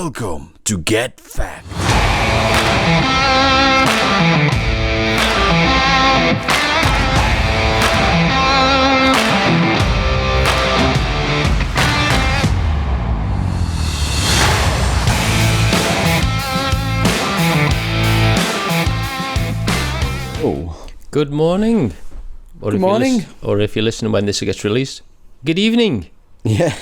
Welcome to Get Fact. Oh. Good morning. Good morning. Or if you're listening when this gets released, good evening. Yeah,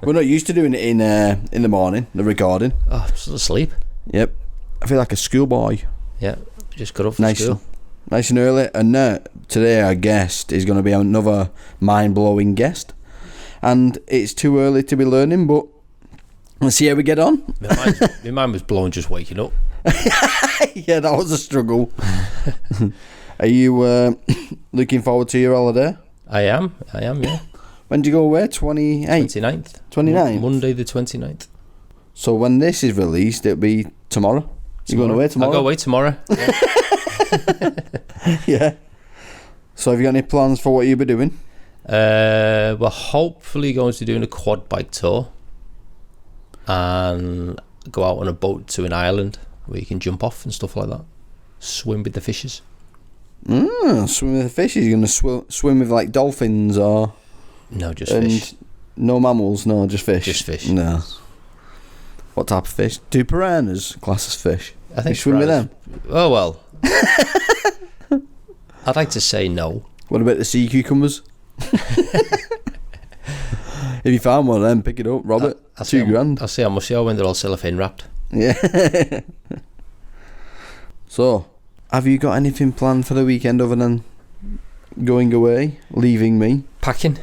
we're not used to doing it in the morning, the recording. Oh, I'm still asleep. Yep, I feel like a schoolboy. Yeah, just got up from school. Nice and early. And today our guest is going to be another mind-blowing guest. And it's too early to be learning, but let's see how we get on. My mind was blown just waking up. Yeah, that was a struggle. Are you looking forward to your holiday? I am, yeah. When do you go away? 28th? 29th. 29th? Monday the 29th. So when this is released, it'll be tomorrow. You're going away tomorrow? I'll go away tomorrow. Yeah. Yeah. So have you got any plans for what you'll be doing? We're hopefully going to be doing a quad bike tour and go out on a boat to an island where you can jump off and stuff like that. Swim with the fishes. Swim with the fishes? You're going to swim with like dolphins or... No, just fish. No mammals? No, just fish? Just fish. No. What type of fish? Do piranhas class as fish? I think you swim with them? Oh, well. I'd like to say no. What about the sea cucumbers? If you find one of them, pick it up, Robert. $2,000. I'll see how much they are when they're all cellophane wrapped. Yeah. So, have you got anything planned for the weekend other than going away, leaving me? Packing.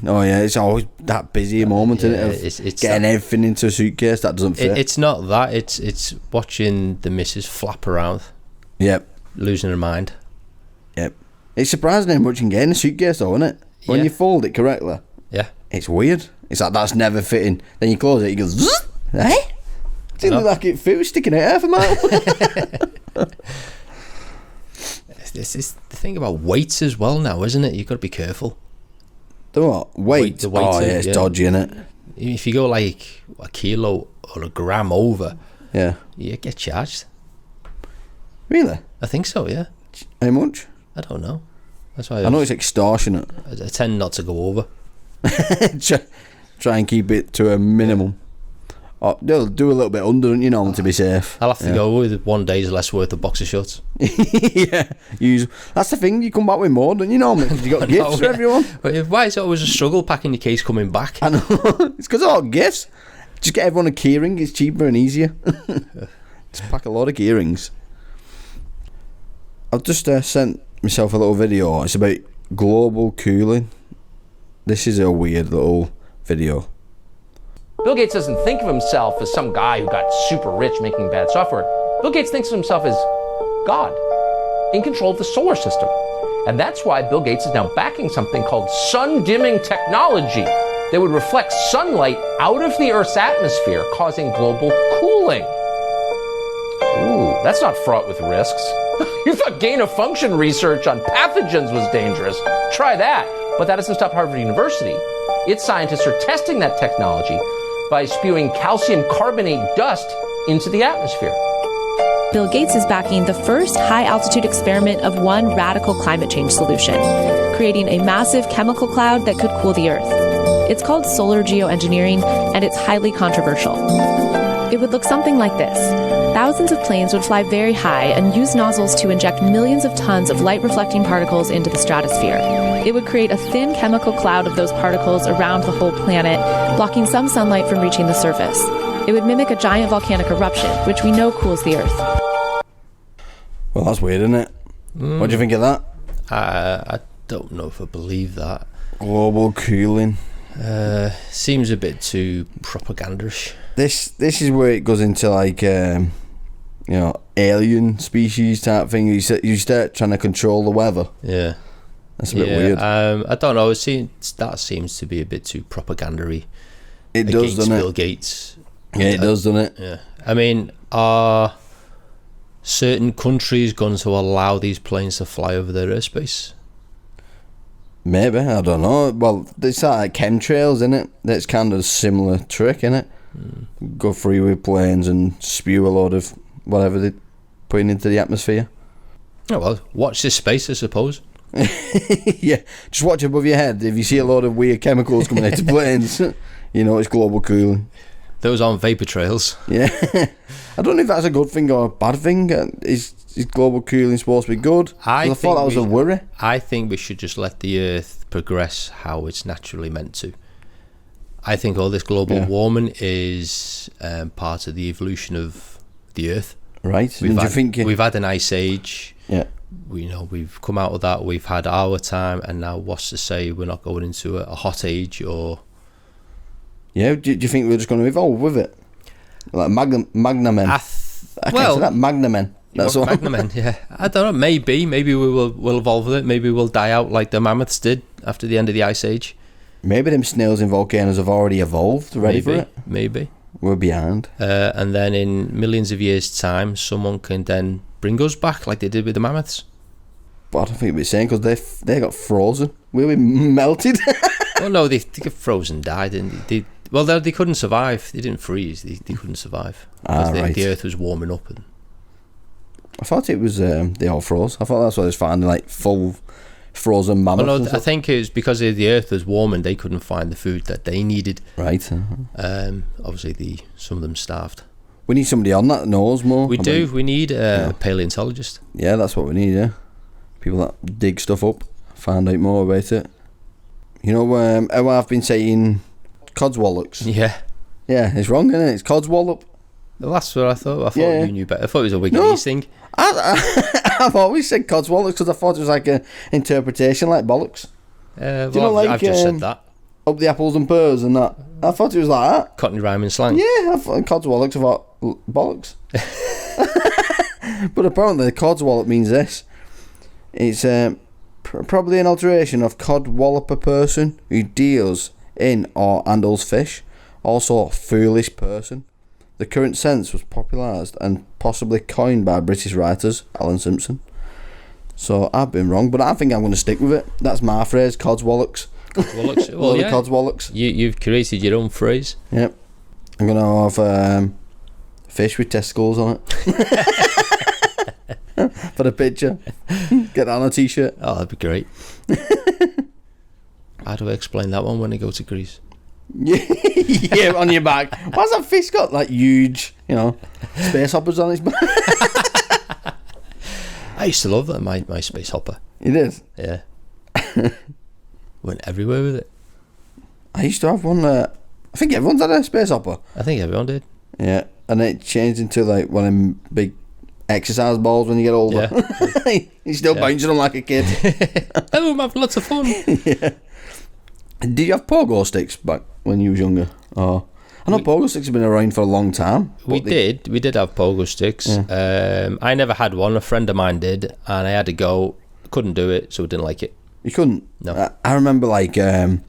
Oh yeah, it's always that busy moment, isn't it? It's getting everything into a suitcase that doesn't fit. It's not that. It's watching the missus flap around. Yep. Losing her mind. Yep. It's surprising how much you can get in a suitcase, though, isn't it? When you fold it correctly. Yeah. It's weird. It's like that's never fitting. Then you close it, it goes. Zzz, eh? Didn't look like it fit. It was sticking out half a mile. This is the thing about weights as well now, isn't it? You've got to be careful. The what? Weight? The weight, oh, yeah, it's dodgy, isn't it? If you go like a kilo or a gram over, yeah, you get charged. Really? I think so, yeah. How much? I don't know. That's why I know it's extortionate. I tend not to go over. Try and keep it to a minimum. Oh, they'll do a little bit under, don't you know, to be safe. I'll have to go with 1 day's less worth of boxer shorts. Yeah, that's the thing. You come back with more, don't you know? Because you got gifts for everyone. But why is it always a struggle packing your case coming back? I know. It's because of all gifts. Just get everyone a keyring. It's cheaper and easier. Just pack a lot of keyrings. I've just sent myself a little video. It's about global cooling. This is a weird little video. Bill Gates doesn't think of himself as some guy who got super rich making bad software. Bill Gates thinks of himself as God, in control of the solar system. And that's why Bill Gates is now backing something called sun-dimming technology that would reflect sunlight out of the Earth's atmosphere, causing global cooling. Ooh, that's not fraught with risks. You thought gain-of-function research on pathogens was dangerous. Try that. But that doesn't stop Harvard University. Its scientists are testing that technology by spewing calcium carbonate dust into the atmosphere. Bill Gates is backing the first high-altitude experiment of one radical climate change solution, creating a massive chemical cloud that could cool the Earth. It's called solar geoengineering, and it's highly controversial. It would look something like this. Thousands of planes would fly very high and use nozzles to inject millions of tons of light-reflecting particles into the stratosphere. It would create a thin chemical cloud of those particles around the whole planet, blocking some sunlight from reaching the surface. It would mimic a giant volcanic eruption, which we know cools the Earth. Well, that's weird, isn't it? What do you think of that? I don't know if I believe that. Global cooling. Seems a bit too propagandish. This is where it goes into like alien species type thing. You start trying to control the weather. Yeah, that's a bit weird. I don't know. That seems to be a bit too propagandary. It does, doesn't it? Bill Gates. Yeah, it does, doesn't it? Yeah. I mean, are certain countries going to allow these planes to fly over their airspace? Maybe, I don't know. Well, it's like chemtrails, isn't it? That's kind of a similar trick, isn't it? go through with planes and spew a load of whatever they're putting into the atmosphere. Oh, well, watch this space, I suppose. Yeah, just watch above your head. If you see a load of weird chemicals coming into planes, you know it's global cooling. Those aren't vapor trails. Yeah. I don't know if that's a good thing or a bad thing. Is global cooling supposed to be good? I thought that was a worry. I think we should just let the Earth progress how it's naturally meant to. I think all this global warming is part of the evolution of the Earth. Right. We've had an ice age. Yeah. We've come out of that. We've had our time, and now what's to say we're not going into a hot age or? Yeah. Do you think we're just going to evolve with it, like Magnamen? Magnamen. That's all. Magnamen. Yeah. I don't know. Maybe we'll evolve with it. Maybe we'll die out like the mammoths did after the end of the ice age. Maybe them snails in volcanoes have already evolved, ready for it. Maybe. We're behind. And then in millions of years' time, someone can then bring us back like they did with the mammoths. But I don't think we're saying because they got frozen. We melted. Oh no, they got frozen, died, and they couldn't survive. They didn't freeze. They couldn't survive because the Earth was warming up. And I thought it was they all froze. I thought that's why they was finding like full frozen mammoths. Oh, no, I think it was because the Earth was warming. They couldn't find the food that they needed. Right. Obviously, some of them starved. We need somebody on that knows more. We need a paleontologist. Yeah, that's what we need. Yeah, people that dig stuff up, find out more about it. You know, how I've been saying codswallocks. Yeah. Yeah, it's wrong, isn't it? It's codswallop. Well, that's what I thought. I thought you knew better. I thought it was a Wiggins thing. I've always said codswallocks because I thought it was like an interpretation like bollocks. I've just said that. Up the apples and pears and that. I thought it was like that. Cockney rhyming slang. Yeah, I thought codswallocks. I thought bollocks. But apparently the codswallop means this. It's probably an alteration of codwalloper person who deals in or handles fish. Also foolish person. The current sense was popularised and possibly coined by British writers Alan Simpson. So I've been wrong, but I think I'm going to stick with it. That's my phrase, codswallocks. Codswallocks. Well, yeah. Codswallocks. You've created your own phrase. Yep. I'm going to have fish with testicles on it. For the picture. Get that on a t-shirt. Oh, that'd be great. How do I explain that one when I go to Greece? Yeah, on your back. Why's that fish got like huge, space hoppers on his back? I used to love that, my space hopper. You did? Yeah. Went everywhere with it. I used to have one. I think everyone's had a space hopper. I think everyone did. Yeah, and it changed into like one of them big exercise balls when you get older. Yeah. You're still bouncing them like a kid. Oh, I'm having lots of fun. Yeah. Did you have pogo sticks back when you was younger? Oh, I know pogo sticks have been around for a long time. We did have pogo sticks. Yeah. I never had one. A friend of mine did, and I had to go. Couldn't do it, so I didn't like it. You couldn't? No. I remember like my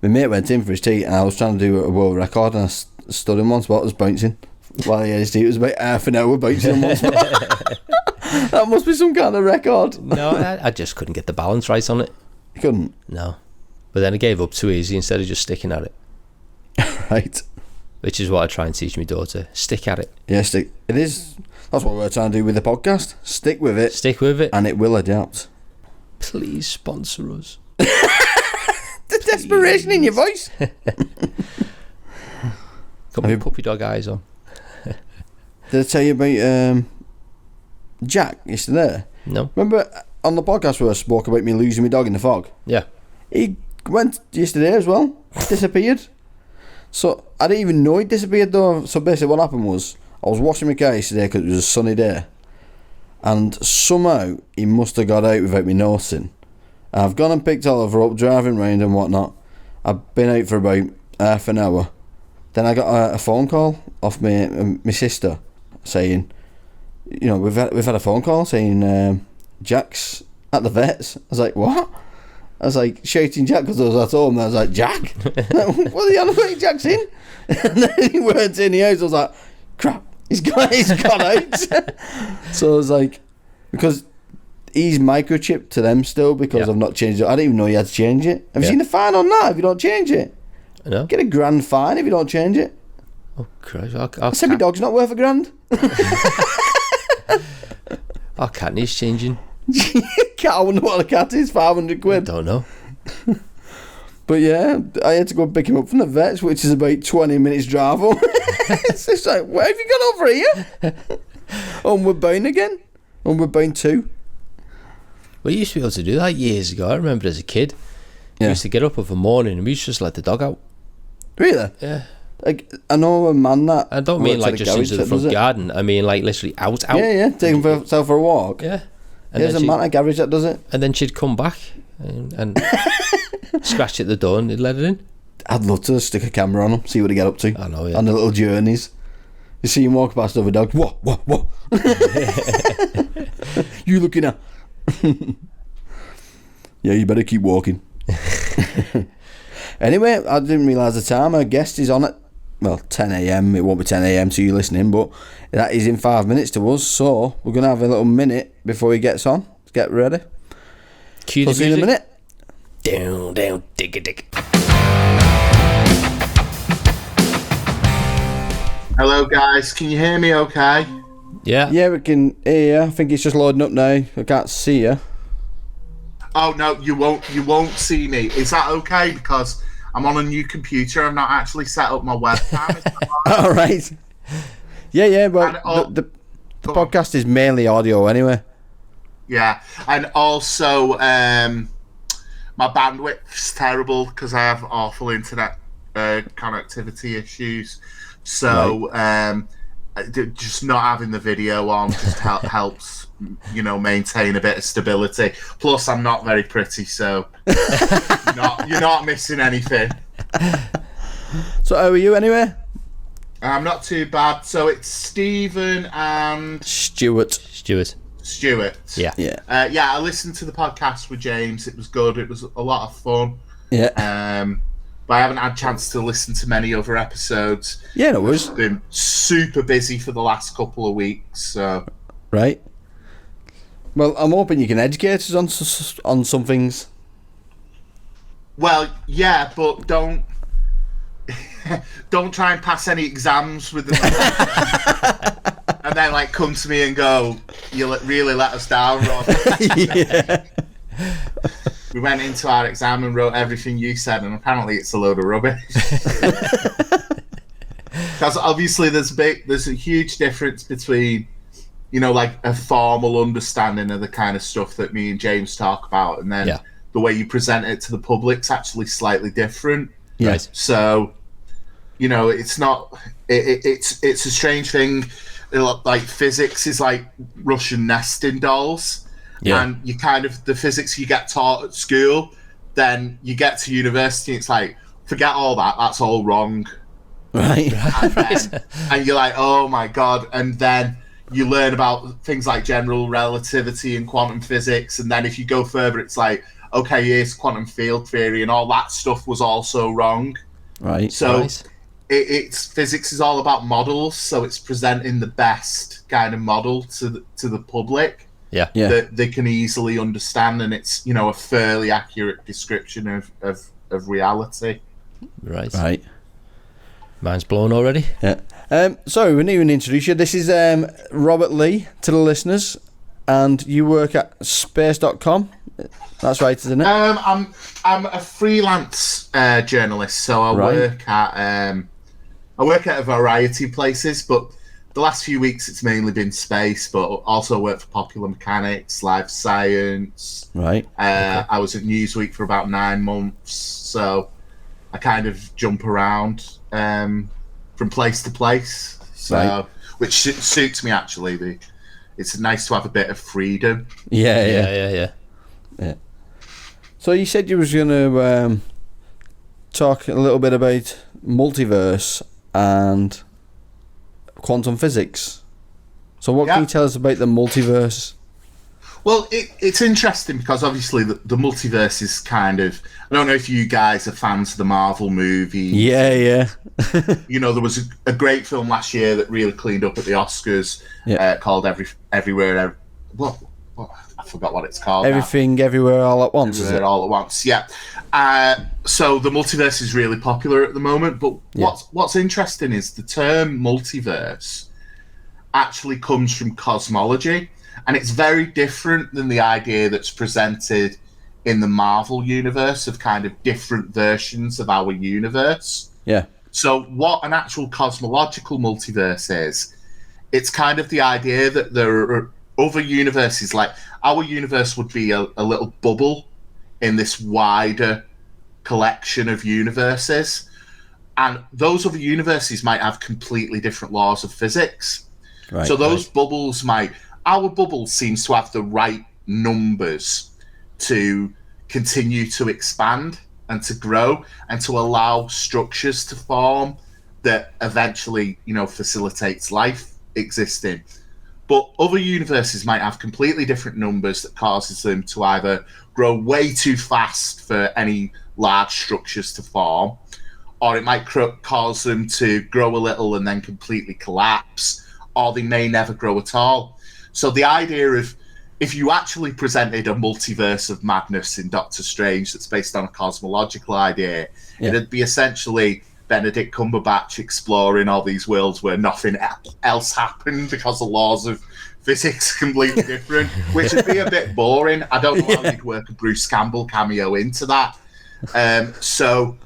mate went in for his tea, and I was trying to do a world record, and I stood in one spot, was bouncing while he had his tea. It was about half an hour bouncing in one spot. That must be some kind of record. No, I just couldn't get the balance right on it. You couldn't? No. But then I gave up too easy instead of just sticking at it. Right. Which is what I try and teach my daughter. Stick at it. Yeah, stick. It is. That's what we're trying to do with the podcast. Stick with it. Stick with it. And it will adapt. Please sponsor us. The desperation in your voice. Got my puppy dog eyes on. Did I tell you about Jack yesterday? No. Remember on the podcast where I spoke about me losing my dog in the fog? Yeah. He went yesterday as well. Disappeared. So I didn't even know he disappeared though. So basically what happened was I was washing my car yesterday because it was a sunny day, and somehow he must have got out without me noticing. I've gone and picked Oliver up, driving round and whatnot. I've been out for about half an hour. Then I got a phone call off my sister saying, we've had a phone call saying Jack's at the vets. I was like, what? I was like shouting Jack because I was at home. And I was like, Jack? What are you on about? Jack's in? And then he weren't in the house. I was like, crap, he's gone out. So I was like, because he's microchipped to them still because I've not changed it. I didn't even know you had to change it. Have you seen the fine on that if you don't change it? No. Get a grand fine if you don't change it. Oh, Christ. I said my dog's not worth £1,000. Our cat needs changing. Cat, I wonder what a cat is, £500. I don't know. But yeah, I had to go pick him up from the vets, which is about 20 minutes drive home. It's just like, where have you gone over here? Homeward Bound again? Homeward Bound 2? Well, you used to be able to do that years ago. I remember as a kid. We used to get up of a morning and we used to just let the dog out. Really? Yeah. Like, I know a man that... I don't mean like just into the front garden. I mean like literally out. Yeah, taking herself for a walk. Yeah. And There's a man at a garage that does it. And then she'd come back and scratch at the door and he'd let it in. I'd love to stick a camera on him, see what he get up to. I know, yeah. On the little journeys. You see him walk past other dogs. What? You looking at? Yeah, you better keep walking. Anyway, I didn't realise the time. Our guest is on at, 10 a.m. It won't be 10 a.m. to you listening, but that is in 5 minutes to us. So we're going to have a little minute before he gets on. Let's get ready. Cue So see you in a minute. Down, dig. Hello guys, can you hear me okay? Yeah. Yeah, we can hear you. I think it's just loading up now. I can't see you. Oh no, you won't see me. Is that okay? Because I'm on a new computer. I've not actually set up my webcam. All right. Yeah, well, And, the podcast is mainly audio anyway. Yeah, and also my bandwidth's terrible because I have awful internet connectivity issues. So just not having the video on just helps, maintain a bit of stability. Plus, I'm not very pretty, so you're not missing anything. So how are you anyway? I'm not too bad. So it's Stephen and Stuart. Stuart. Yeah. I listened to the podcast with James. It was good. It was a lot of fun. Yeah. But I haven't had a chance to listen to many other episodes. Yeah, no worries. I've been super busy for the last couple of weeks. So. Right. Well, I'm hoping you can educate us on some things. Well, yeah, but don't try and pass any exams with them. And then come to me and go, you really let us down, Rob. Yeah. We went into our exam and wrote everything you said, and apparently it's a load of rubbish. Because obviously there's a huge difference between, a formal understanding of the kind of stuff that me and James talk about, and then the way you present it to the public's actually slightly different. Yes. So, it's not. It's a strange thing. Like physics is like Russian nesting dolls. Yeah. And you the physics you get taught at school, then you get to university, it's like, forget all that, that's all wrong. Right. And you're like, oh my God. And then you learn about things like general relativity and quantum physics. And then if you go further, it's like, okay, here's quantum field theory, and all that stuff was also wrong. Right. So it's physics is all about models. So it's presenting the best kind of model to the public. Yeah. That they can easily understand, and it's a fairly accurate description of reality. Right. Mine's blown already. Yeah. Sorry, we didn't even introduce you. This is Robert Lea to the listeners, and you work at space.com. That's right, isn't it? I'm a freelance journalist, so I work at a variety of places, but the last few weeks it's mainly been space, but also worked for Popular Mechanics, Life Science. Right. I was at Newsweek for about 9 months, so I kind of jump around from place to place. So, which suits me actually. It's nice to have a bit of freedom. Yeah. So you said you was going to talk a little bit about multiverse and quantum physics. So what can you tell us about the multiverse? Well, it's interesting because obviously the multiverse is kind of... I don't know if you guys are fans of the Marvel movies. Yeah. There was a great film last year that really cleaned up at the Oscars called Everywhere... What I forgot what it's called. Everything, everywhere, all at once. Everywhere, all at once. Yeah. So the multiverse is really popular at the moment. But what's interesting is the term multiverse actually comes from cosmology, and it's very different than the idea that's presented in the Marvel universe of kind of different versions of our universe. Yeah. So what an actual cosmological multiverse is, it's kind of the idea that there are other universes, like our universe would be a little bubble in this wider collection of universes. And those other universes might have completely different laws of physics. Right, so those bubbles our bubble seems to have the right numbers to continue to expand and to grow and to allow structures to form that eventually, facilitates life existing. But other universes might have completely different numbers that causes them to either grow way too fast for any large structures to form, or it might cause them to grow a little and then completely collapse, or they may never grow at all. So the idea of, if you actually presented a multiverse of madness in Doctor Strange that's based on a cosmological idea, it'd be essentially Benedict Cumberbatch exploring all these worlds where nothing else happened because the laws of physics are completely different, which would be a bit boring. I don't know how you'd work a Bruce Campbell cameo into that. So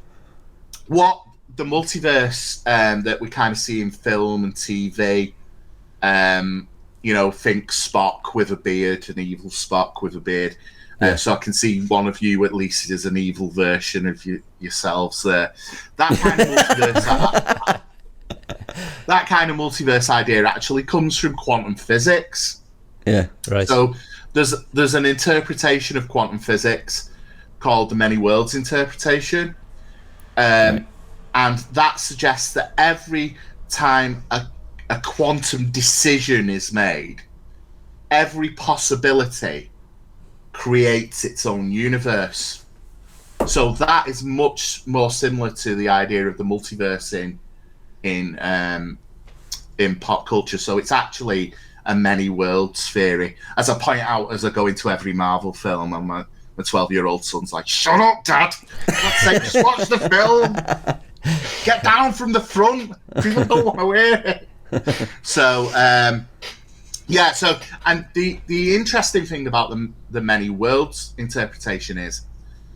what the multiverse that we kind of see in film and TV, think Spock with a beard, an evil Spock with a beard. So I can see one of you at least as an evil version of yourselves there. That kind of multiverse idea actually comes from quantum physics. Yeah, right. So there's an interpretation of quantum physics called the many worlds interpretation, and that suggests that every time a quantum decision is made, every possibility creates its own universe. So that is much more similar to the idea of the multiverse in pop culture. So it's actually a many worlds theory. As I point out as I go into every Marvel film, and my 12-year-old son's like, "Shut up, Dad! Let's say just watch the film. Get down from the front. People don't want to hear it." So and the interesting thing about the many worlds interpretation is,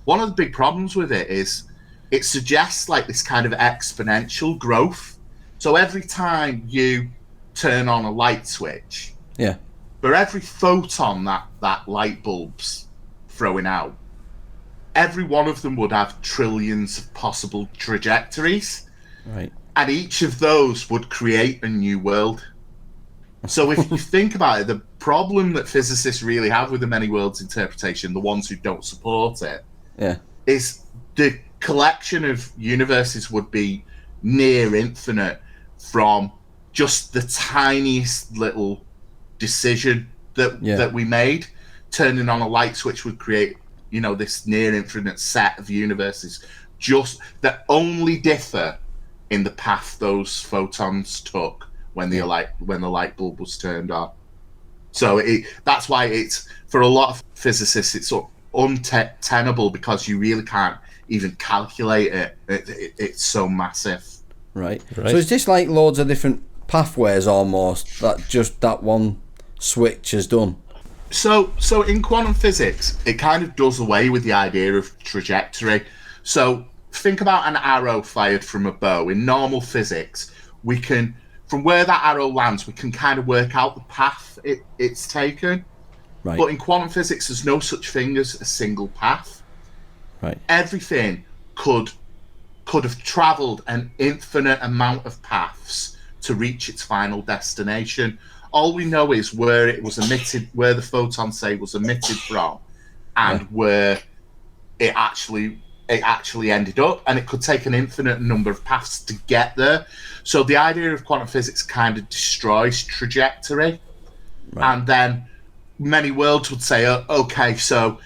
one of the big problems with it is it suggests like this kind of exponential growth. So every time you turn on a light switch, for every photon that light bulb's throwing out, every one of them would have trillions of possible trajectories. Right. And each of those would create a new world. So if you think about it, the problem that physicists really have with the many worlds interpretation, the ones who don't support it, is the collection of universes would be near infinite from just the tiniest little decision that we made. Turning on a light switch would create, this near infinite set of universes just that only differ in the path those photons took when the light bulb was turned on. So that's why it's, for a lot of physicists, it's sort of untenable because you really can't even calculate it. It's so massive. Right. So is this like loads of different pathways almost that just that one switch has done? So in quantum physics, it kind of does away with the idea of trajectory. So think about an arrow fired from a bow. In normal physics, we can, from where that arrow lands, we can kind of work out the path it's taken. Right. But in quantum physics, there's no such thing as a single path. Right. Everything could have travelled an infinite amount of paths to reach its final destination. All we know is where it was emitted, where the photon, say, was emitted from, and where it actually ended up, and it could take an infinite number of paths to get there. So the idea of quantum physics kind of destroys trajectory. Right. And then many worlds would say, okay, so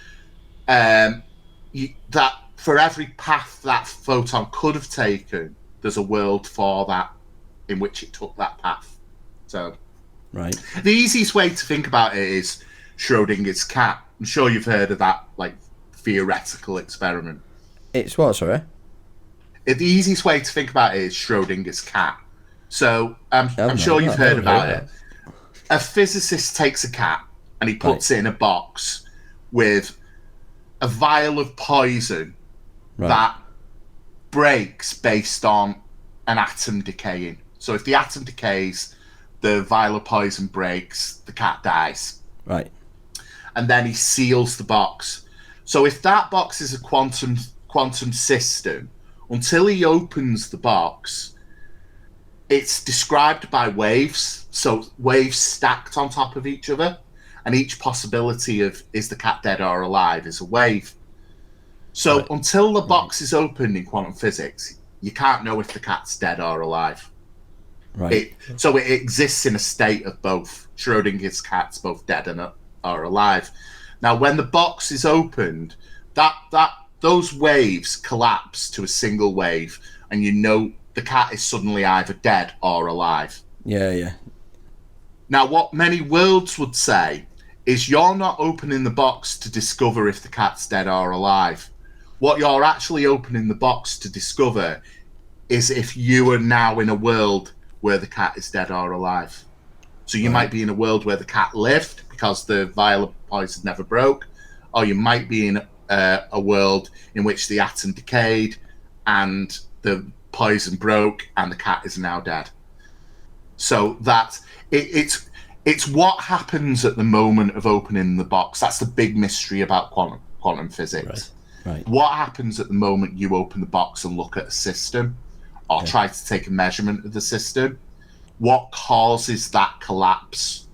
that for every path that photon could have taken, there's a world for that in which it took that path. So right. The easiest way to think about it is, Schrodinger's cat. I'm sure you've heard of that, like, theoretical experiment. It's what, sorry? The easiest way to think about it is Schrodinger's cat. So I'm sure you've heard about it. A physicist takes a cat and he puts it in a box with a vial of poison that breaks based on an atom decaying. So if the atom decays, the vial of poison breaks, the cat dies. Right. And then he seals the box. So if that box is a quantum system, until he opens the box, it's described by waves. So waves stacked on top of each other, and each possibility of is the cat dead or alive is a wave. So until the box is opened in quantum physics, you can't know if the cat's dead or alive. Right. So it exists in a state of both. Schrodinger's cat's both dead and or alive. Now, when the box is opened, those waves collapse to a single wave, and you know the cat is suddenly either dead or alive. Yeah. Now, what many worlds would say is you're not opening the box to discover if the cat's dead or alive. What you're actually opening the box to discover is if you are now in a world where the cat is dead or alive. So you might be in a world where the cat lived because the vial of poison never broke, or you might be in a world in which the atom decayed and the poison broke and the cat is now dead. So that it's what happens at the moment of opening the box. That's the big mystery about quantum physics. Right. What happens at the moment you open the box and look at a system or try to take a measurement of the system? What causes that collapse?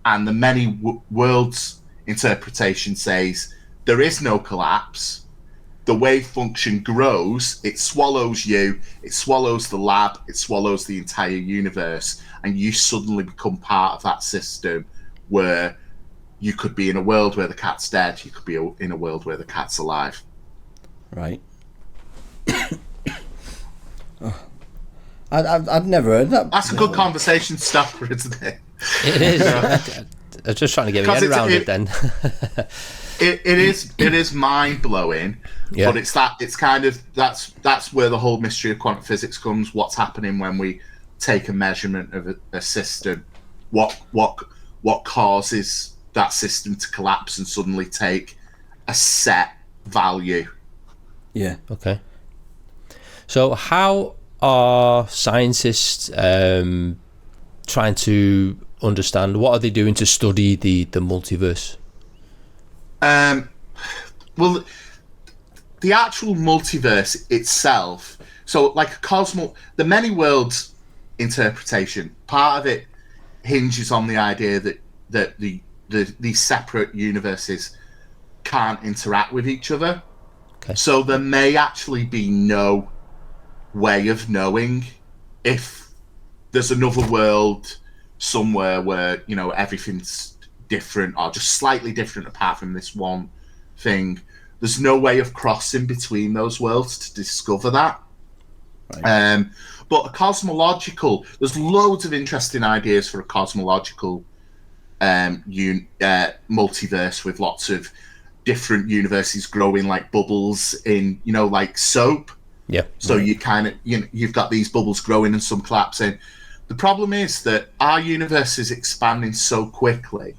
And the many worlds interpretation says there is no collapse. The wave function grows, it swallows you, it swallows the lab, it swallows the entire universe, and you suddenly become part of that system where you could be in a world where the cat's dead, you could be in a world where the cat's alive. Right. I'd never heard that. That's a good conversation starter, isn't it? It is. I was just trying to get my head around it then. It is mind blowing, but it's that's where the whole mystery of quantum physics comes. What's happening when we take a measurement of a system? What causes that system to collapse and suddenly take a set value? Yeah. Okay. So how are scientists trying to understand, what are they doing to study the multiverse? Well, the actual multiverse itself, so like the many worlds interpretation, part of it hinges on the idea that these separate universes can't interact with each other. Okay. So there may actually be no way of knowing if there's another world somewhere where, you know, everything's different or just slightly different apart from this one thing. There's no way of crossing between those worlds to discover that. Right. But a cosmological, there's loads of interesting ideas for a cosmological multiverse with lots of different universes growing like bubbles in, you know, like soap. Yeah. So you kind of, you've got these bubbles growing and some collapsing. The problem is that our universe is expanding so quickly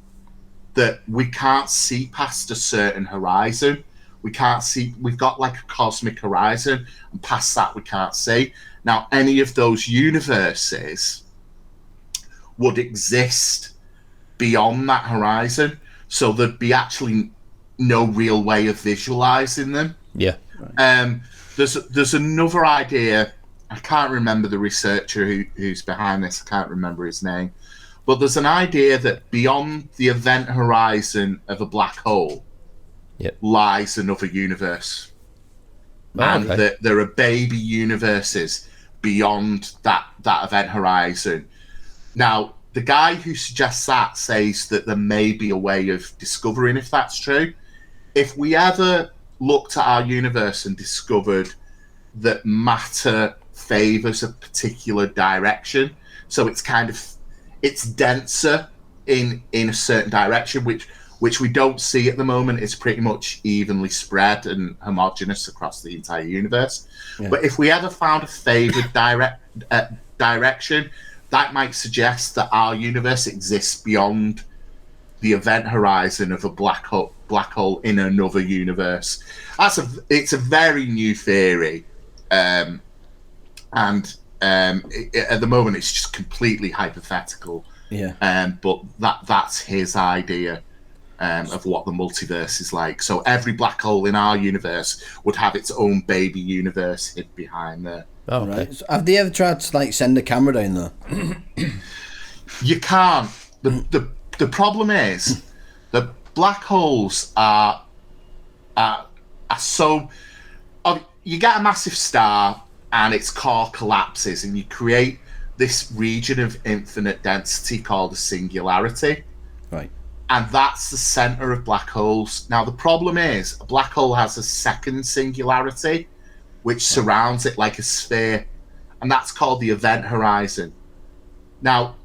that we can't see past a certain horizon. We can't see, we've got like a cosmic horizon, and past that we can't see. Now, any of those universes would exist beyond that horizon, so there'd be actually no real way of visualizing them. Yeah. There's another idea. I can't remember the researcher who's behind this. I can't remember his name. But there's an idea that beyond the event horizon of a black hole lies another universe. And that there are baby universes beyond that event horizon. Now, the guy who suggests that says that there may be a way of discovering if that's true. If we ever looked at our universe and discovered that matter favors a particular direction, so it's denser in a certain direction, which which we don't see at the moment. It's pretty much evenly spread and homogeneous across the entire universe. Yeah. But if we ever found a favored direction, that might suggest that our universe exists beyond the event horizon of a black hole in another universe. It's a very new theory, and at the moment it's just completely hypothetical. Yeah. But that's his idea of what the multiverse is like. So every black hole in our universe would have its own baby universe hid behind there. Oh, right. So have they ever tried to like send a camera down there? You can't. The problem is that black holes are so. You get a massive star and its core collapses, and you create this region of infinite density called a singularity. Right. And that's the center of black holes. Now, the problem is a black hole has a second singularity, which surrounds it like a sphere, and that's called the event horizon. Now,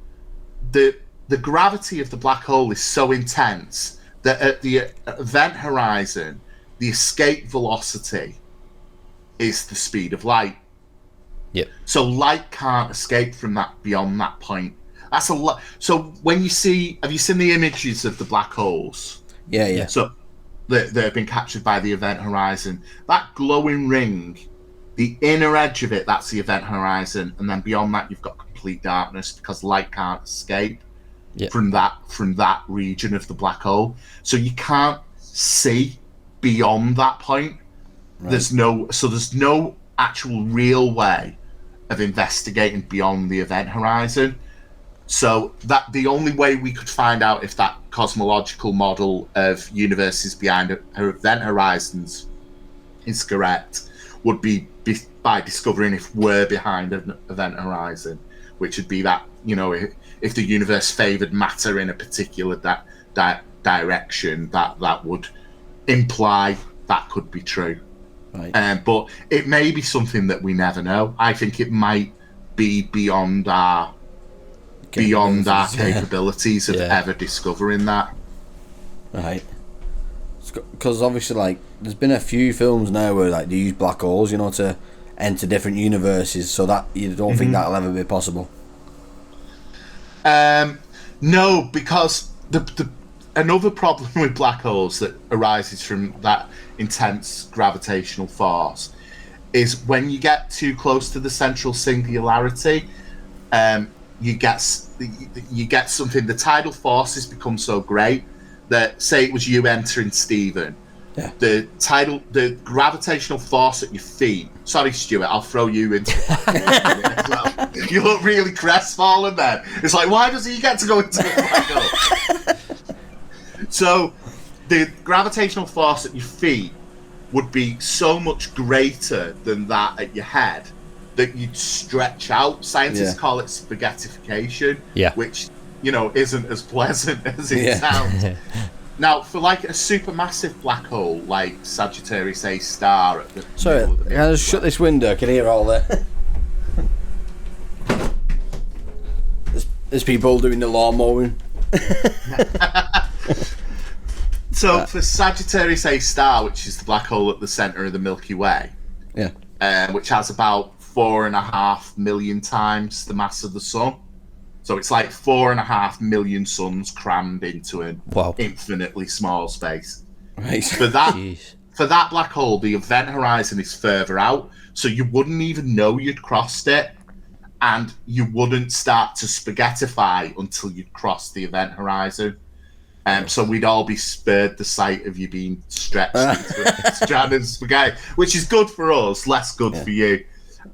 the gravity of the black hole is so intense that at the event horizon, the escape velocity is the speed of light. Yep. So light can't escape from that beyond that point. That's a lot. So when have you seen the images of the black holes? Yeah. So that have been captured by the event horizon. That glowing ring, the inner edge of it, that's the event horizon, and then beyond that, you've got complete darkness because light can't escape from that region of the black hole. So you can't see beyond that point. Right. There's no actual real way of investigating beyond the event horizon. So that the only way we could find out if that cosmological model of universes behind event horizons is correct would be by discovering if we're behind an event horizon, which would be that, if the universe favored matter in a particular direction, that would imply that could be true. Right. But it may be something that we never know. I think it might be beyond our capabilities of ever discovering that. Right. Because obviously, like, there's been a few films now where like they use black holes, to enter different universes. So that you don't think that'll ever be possible? No, because the another problem with black holes that arises from that intense gravitational force is when you get too close to the central singularity, you get something. The tidal forces become so great that, say it was you entering Stephen, the gravitational force at your feet. Sorry, Stuart, I'll throw you into it as well. You look really crestfallen then. It's like, why does he get to go into the black hole? So the gravitational force at your feet would be so much greater than that at your head that you'd stretch out. Scientists call it spaghettification, which, isn't as pleasant as it sounds. Now, for like a supermassive black hole like Sagittarius A star at the sorry, can I just shut this window? I can hear all that. There's people doing the lawn mowing. So for Sagittarius A star, which is the black hole at the center of the Milky Way, which has about 4.5 million times the mass of the sun. So it's like 4.5 million suns crammed into an infinitely small space. Right. For that black hole, the event horizon is further out, so you wouldn't even know you'd crossed it, and you wouldn't start to spaghettify until you'd crossed the event horizon. So we'd all be spared the sight of you being stretched into a strand of spaghetti, which is good for us, less good for you.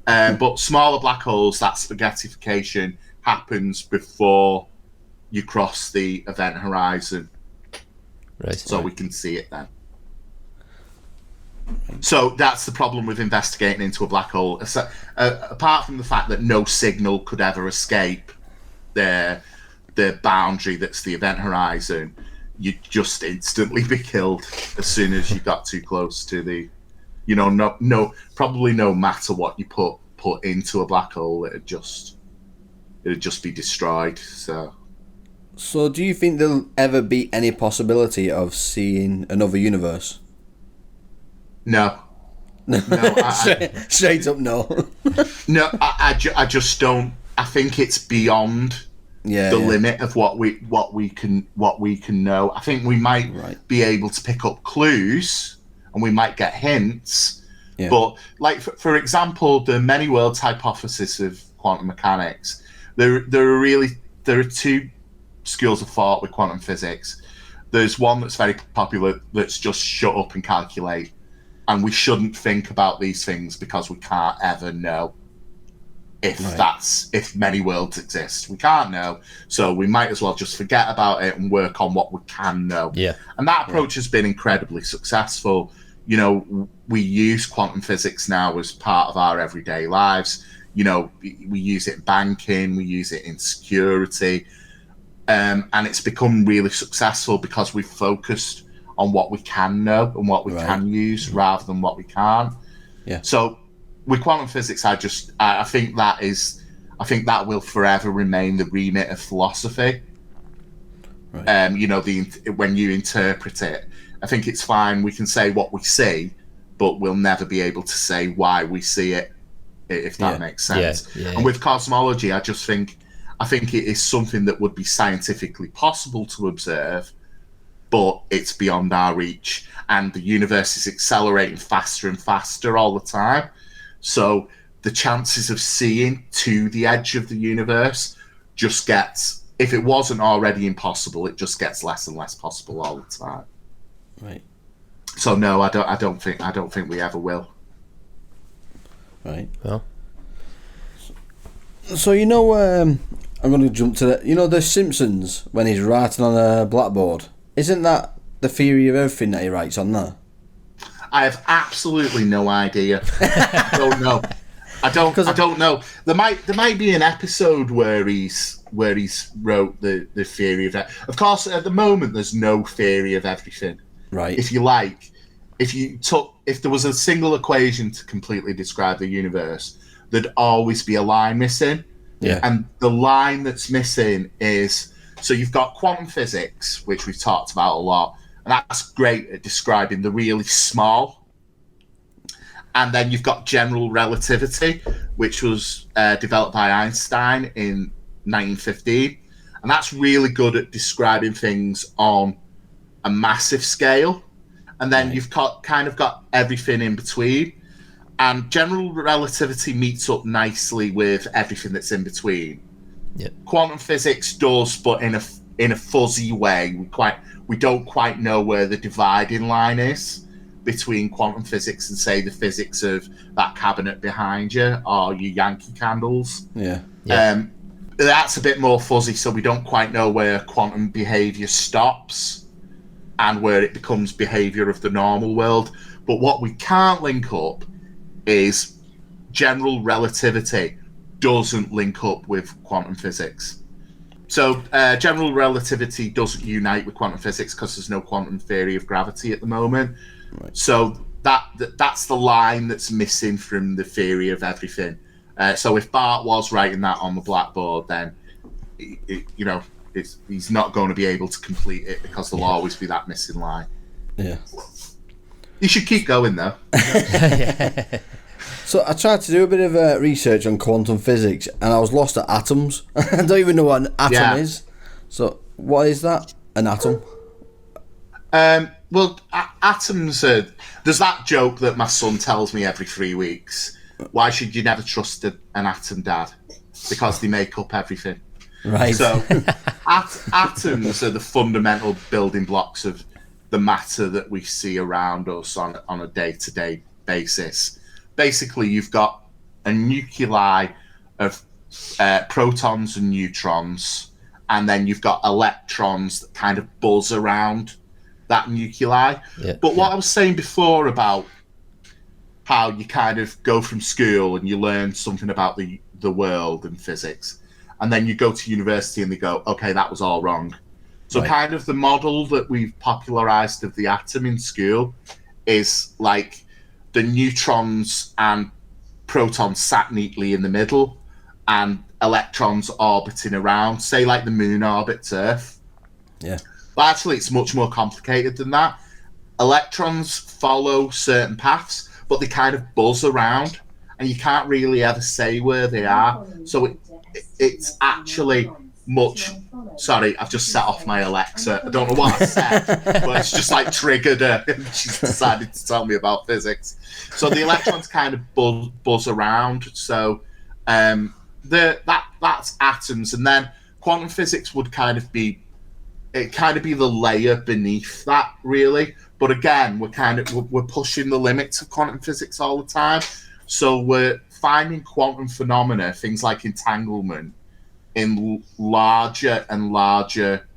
But smaller black holes, that spaghettification happens before you cross the event horizon. Right. So we can see it then. So that's the problem with investigating into a black hole. Apart from the fact that no signal could ever escape the boundary that's the event horizon, you'd just instantly be killed as soon as you got too close to the, probably no matter what you put into a black hole, it'd just be destroyed. So So, do you think there'll ever be any possibility of seeing another universe? No. No, Straight up, no. No, I just don't. I think it's beyond the limit of what we can know. I think we might be able to pick up clues, and we might get hints. Yeah. But like for example, the many worlds hypothesis of quantum mechanics, there are two schools of thought with quantum physics. There's one that's very popular that's just shut up and calculate, and we shouldn't think about these things because we can't ever know if many worlds exist. We can't know, so we might as well just forget about it and work on what we can know. Yeah. And that approach has been incredibly successful. You know, we use quantum physics now as part of our everyday lives. You know, we use it in banking, we use it in security, and it's become really successful because we've focused on what we can know and what we can use rather than what we can't. Yeah. So with quantum physics, I think that will forever remain the remit of philosophy. Right. You know, when you interpret it, I think it's fine. We can say what we see, but we'll never be able to say why we see it, if that makes sense. Yeah. And with cosmology, I think it is something that would be scientifically possible to observe, but it's beyond our reach, and the universe is accelerating faster and faster all the time. So the chances of seeing to the edge of the universe just gets, if it wasn't already impossible, it just gets less and less possible all the time. Right. So no, I don't think we ever will. Right. Well. So you know, I'm going to jump to the Simpsons when he's writing on a blackboard. Isn't that the theory of everything that he writes on there? I have absolutely no idea. I don't know. I don't know. There might be an episode where he's wrote the theory of that. Of course, at the moment, there's no theory of everything. Right. If you like, if there was a single equation to completely describe the universe, there'd always be a line missing. Yeah. And the line that's missing is, so you've got quantum physics, which we've talked about a lot, and that's great at describing the really small. And then you've got general relativity, which was developed by Einstein in 1915. And that's really good at describing things on a massive scale. And then you've kind of got everything in between. And general relativity meets up nicely with everything that's in between. Yep. Quantum physics does, but in a fuzzy way. We don't quite know where the dividing line is between quantum physics and, say, the physics of that cabinet behind you or your Yankee candles. Yeah. That's a bit more fuzzy, so we don't quite know where quantum behavior stops and where it becomes behavior of the normal world. But what we can't link up is general relativity doesn't link up with quantum physics. So general relativity doesn't unite with quantum physics because there's no quantum theory of gravity at the moment. Right. So that's the line that's missing from the theory of everything. So if Bart was writing that on the blackboard, then he's not going to be able to complete it because there'll always be that missing line. Yeah. You should keep going though. So I tried to do a bit of research on quantum physics, and I was lost at atoms. I don't even know what an atom is. So what is that? An atom? Well, atoms are... There's that joke that my son tells me every 3 weeks. Why should you never trust an atom, Dad? Because they make up everything. Right. So atoms are the fundamental building blocks of the matter that we see around us on a day-to-day basis. Basically, you've got a nuclei of protons and neutrons, and then you've got electrons that kind of buzz around that nuclei. Yeah, but what I was saying before about how you kind of go from school and you learn something about the world and physics, and then you go to university and they go, okay, that was all wrong. So kind of the model that we've popularized of the atom in school is like the neutrons and protons sat neatly in the middle, and electrons orbiting around, say like the moon orbits Earth. Yeah. But actually, it's much more complicated than that. Electrons follow certain paths, but they kind of buzz around, and you can't really ever say where they are. So it's actually much... Sorry, I've just set off my Alexa. I don't know what I said, but it's just like triggered her. She's decided to tell me about physics. So the electrons kind of buzz around. So that's atoms, and then quantum physics would kind of be the layer beneath that, really. But again, we're pushing the limits of quantum physics all the time. So we're finding quantum phenomena, things like entanglement, in larger and larger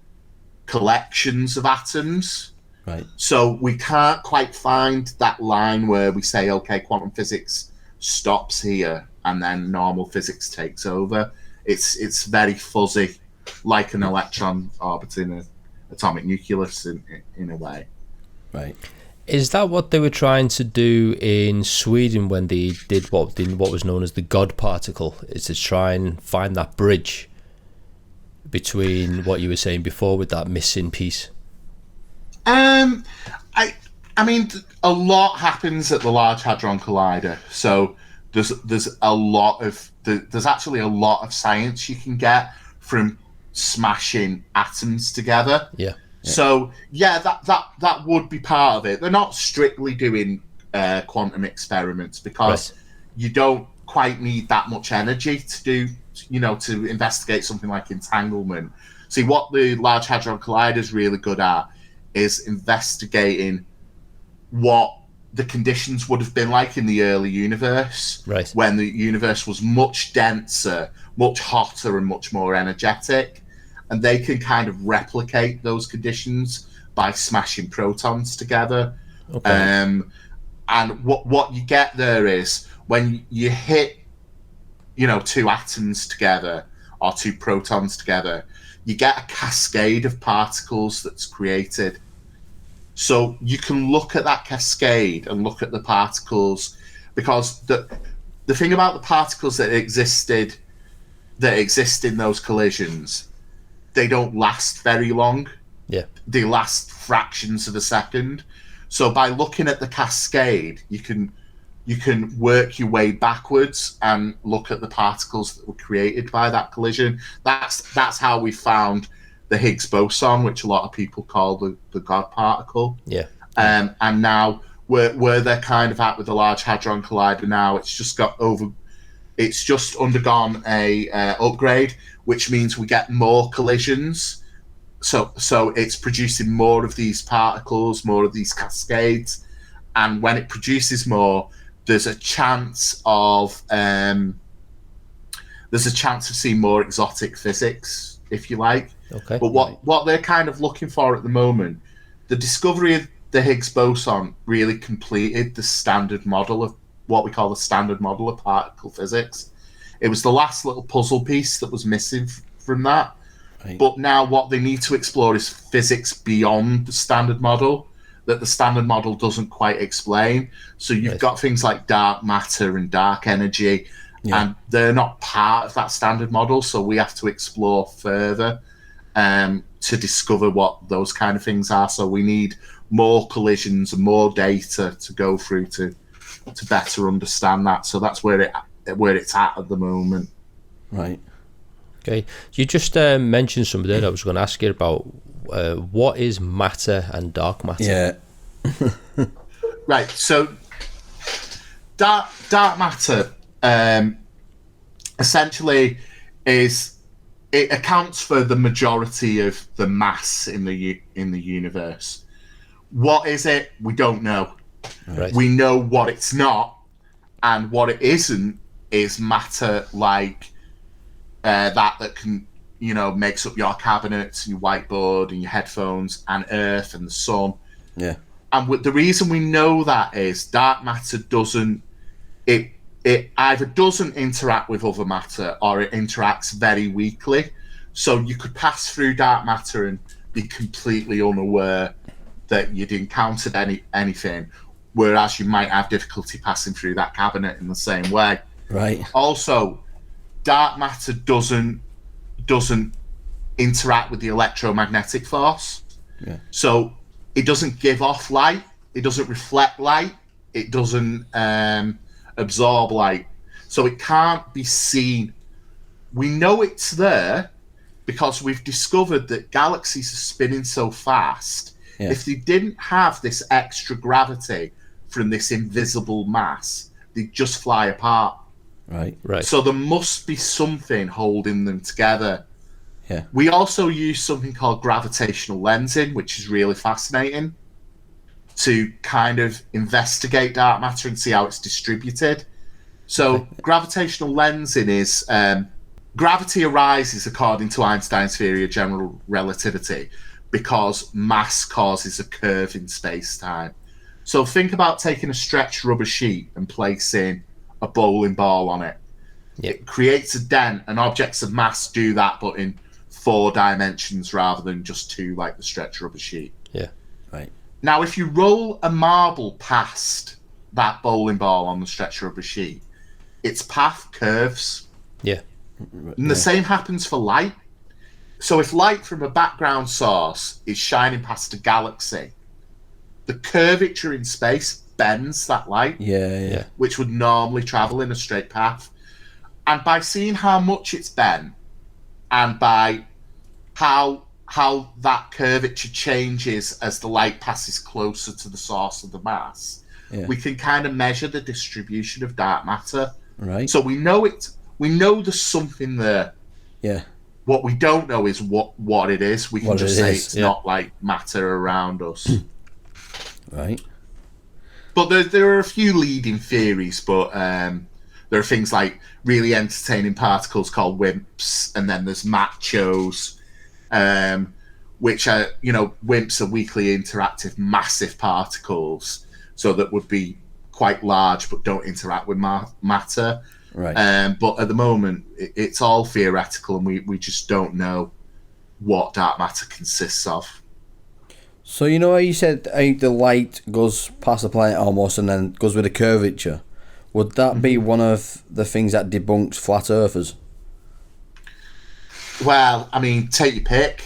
collections of atoms. Right. So we can't quite find that line where we say, okay, quantum physics stops here and then normal physics takes over. It's very fuzzy, like an electron orbiting an atomic nucleus in a way. Right. Is that what they were trying to do in Sweden when they did what was known as the God particle? Is to try and find that bridge between what you were saying before with that missing piece? I mean, a lot happens at the Large Hadron Collider. So there's actually a lot of science you can get from smashing atoms together. Yeah. So yeah, that would be part of it. They're not strictly doing quantum experiments because you don't quite need that much energy to do, to investigate something like entanglement. See, what the Large Hadron Collider is really good at is investigating what the conditions would have been like in the early universe, when the universe was much denser, much hotter, and much more energetic. And they can kind of replicate those conditions by smashing protons together. Okay. And what you get there is when you hit, two atoms together or two protons together, you get a cascade of particles that's created. So you can look at that cascade and look at the particles, because the thing about the particles that exist in those collisions, they don't last very long. Yeah. They last fractions of a second. So by looking at the cascade, you can work your way backwards and look at the particles that were created by that collision. That's how we found the Higgs boson, which a lot of people call the God particle. Yeah. And now where they're kind of at with the Large Hadron Collider now, it's just undergone a upgrade, which means we get more collisions. So it's producing more of these particles, more of these cascades, and when it produces more, there's a chance of seeing more exotic physics, if you like. Okay. But what they're kind of looking for at the moment, the discovery of the Higgs boson really completed the standard model of what we call the standard model of particle physics. It was the last little puzzle piece that was missing from that. Right. But now what they need to explore is physics beyond the standard model that the standard model doesn't quite explain. So you've got things like dark matter and dark energy, and they're not part of that standard model. So we have to explore further to discover what those kind of things are. So we need more collisions and more data to go through to better understand that. So that's where it's at the moment. Right. Okay. You just mentioned something that I was going to ask you about. What is matter and dark matter? Yeah. Right. So dark matter essentially it accounts for the majority of the mass in the universe. What is it? We don't know. Right. We know what it's not, and what it isn't is matter like that can, makes up your cabinets and your whiteboard and your headphones and Earth and the sun. Yeah. And the reason we know that is dark matter it either doesn't interact with other matter or it interacts very weakly. So you could pass through dark matter and be completely unaware that you'd encountered anything, whereas you might have difficulty passing through that cabinet in the same way. Right. Also, dark matter doesn't interact with the electromagnetic force. Yeah. So it doesn't give off light. It doesn't reflect light. It doesn't absorb light. So it can't be seen. We know it's there because we've discovered that galaxies are spinning so fast. Yeah. If they didn't have this extra gravity from this invisible mass, they'd just fly apart. Right. So there must be something holding them together. Yeah. We also use something called gravitational lensing, which is really fascinating, to kind of investigate dark matter and see how it's distributed. So gravitational lensing is gravity arises according to Einstein's theory of general relativity because mass causes a curve in space-time. So think about taking a stretched rubber sheet and placing a bowling ball on it. Yep. It creates a dent, and objects of mass do that, but in 4 dimensions rather than just 2 like the stretched rubber sheet. Yeah. Right. Now, if you roll a marble past that bowling ball on the stretched rubber sheet, its path curves. Yeah. And the same happens for light. So if light from a background source is shining past a galaxy, the curvature in space bends that light, Yeah. which would normally travel in a straight path. And by seeing how much it's bent, and by how that curvature changes as the light passes closer to the source of the mass, we can kind of measure the distribution of dark matter. Right. So we know there's something there. Yeah. What we don't know is what it is. We can What just it say is, it's yeah. not like matter around us. Right. But there are a few leading theories, but there are things like really entertaining particles called WIMPs, and then there's machos, which are, WIMPs are weakly interactive massive particles, so that would be quite large but don't interact with matter. Right. But at the moment, it's all theoretical, and we just don't know what dark matter consists of. So you know how you said the light goes past the planet almost and then goes with a curvature? Would that be one of the things that debunks flat earthers? Well, I mean, take your pick.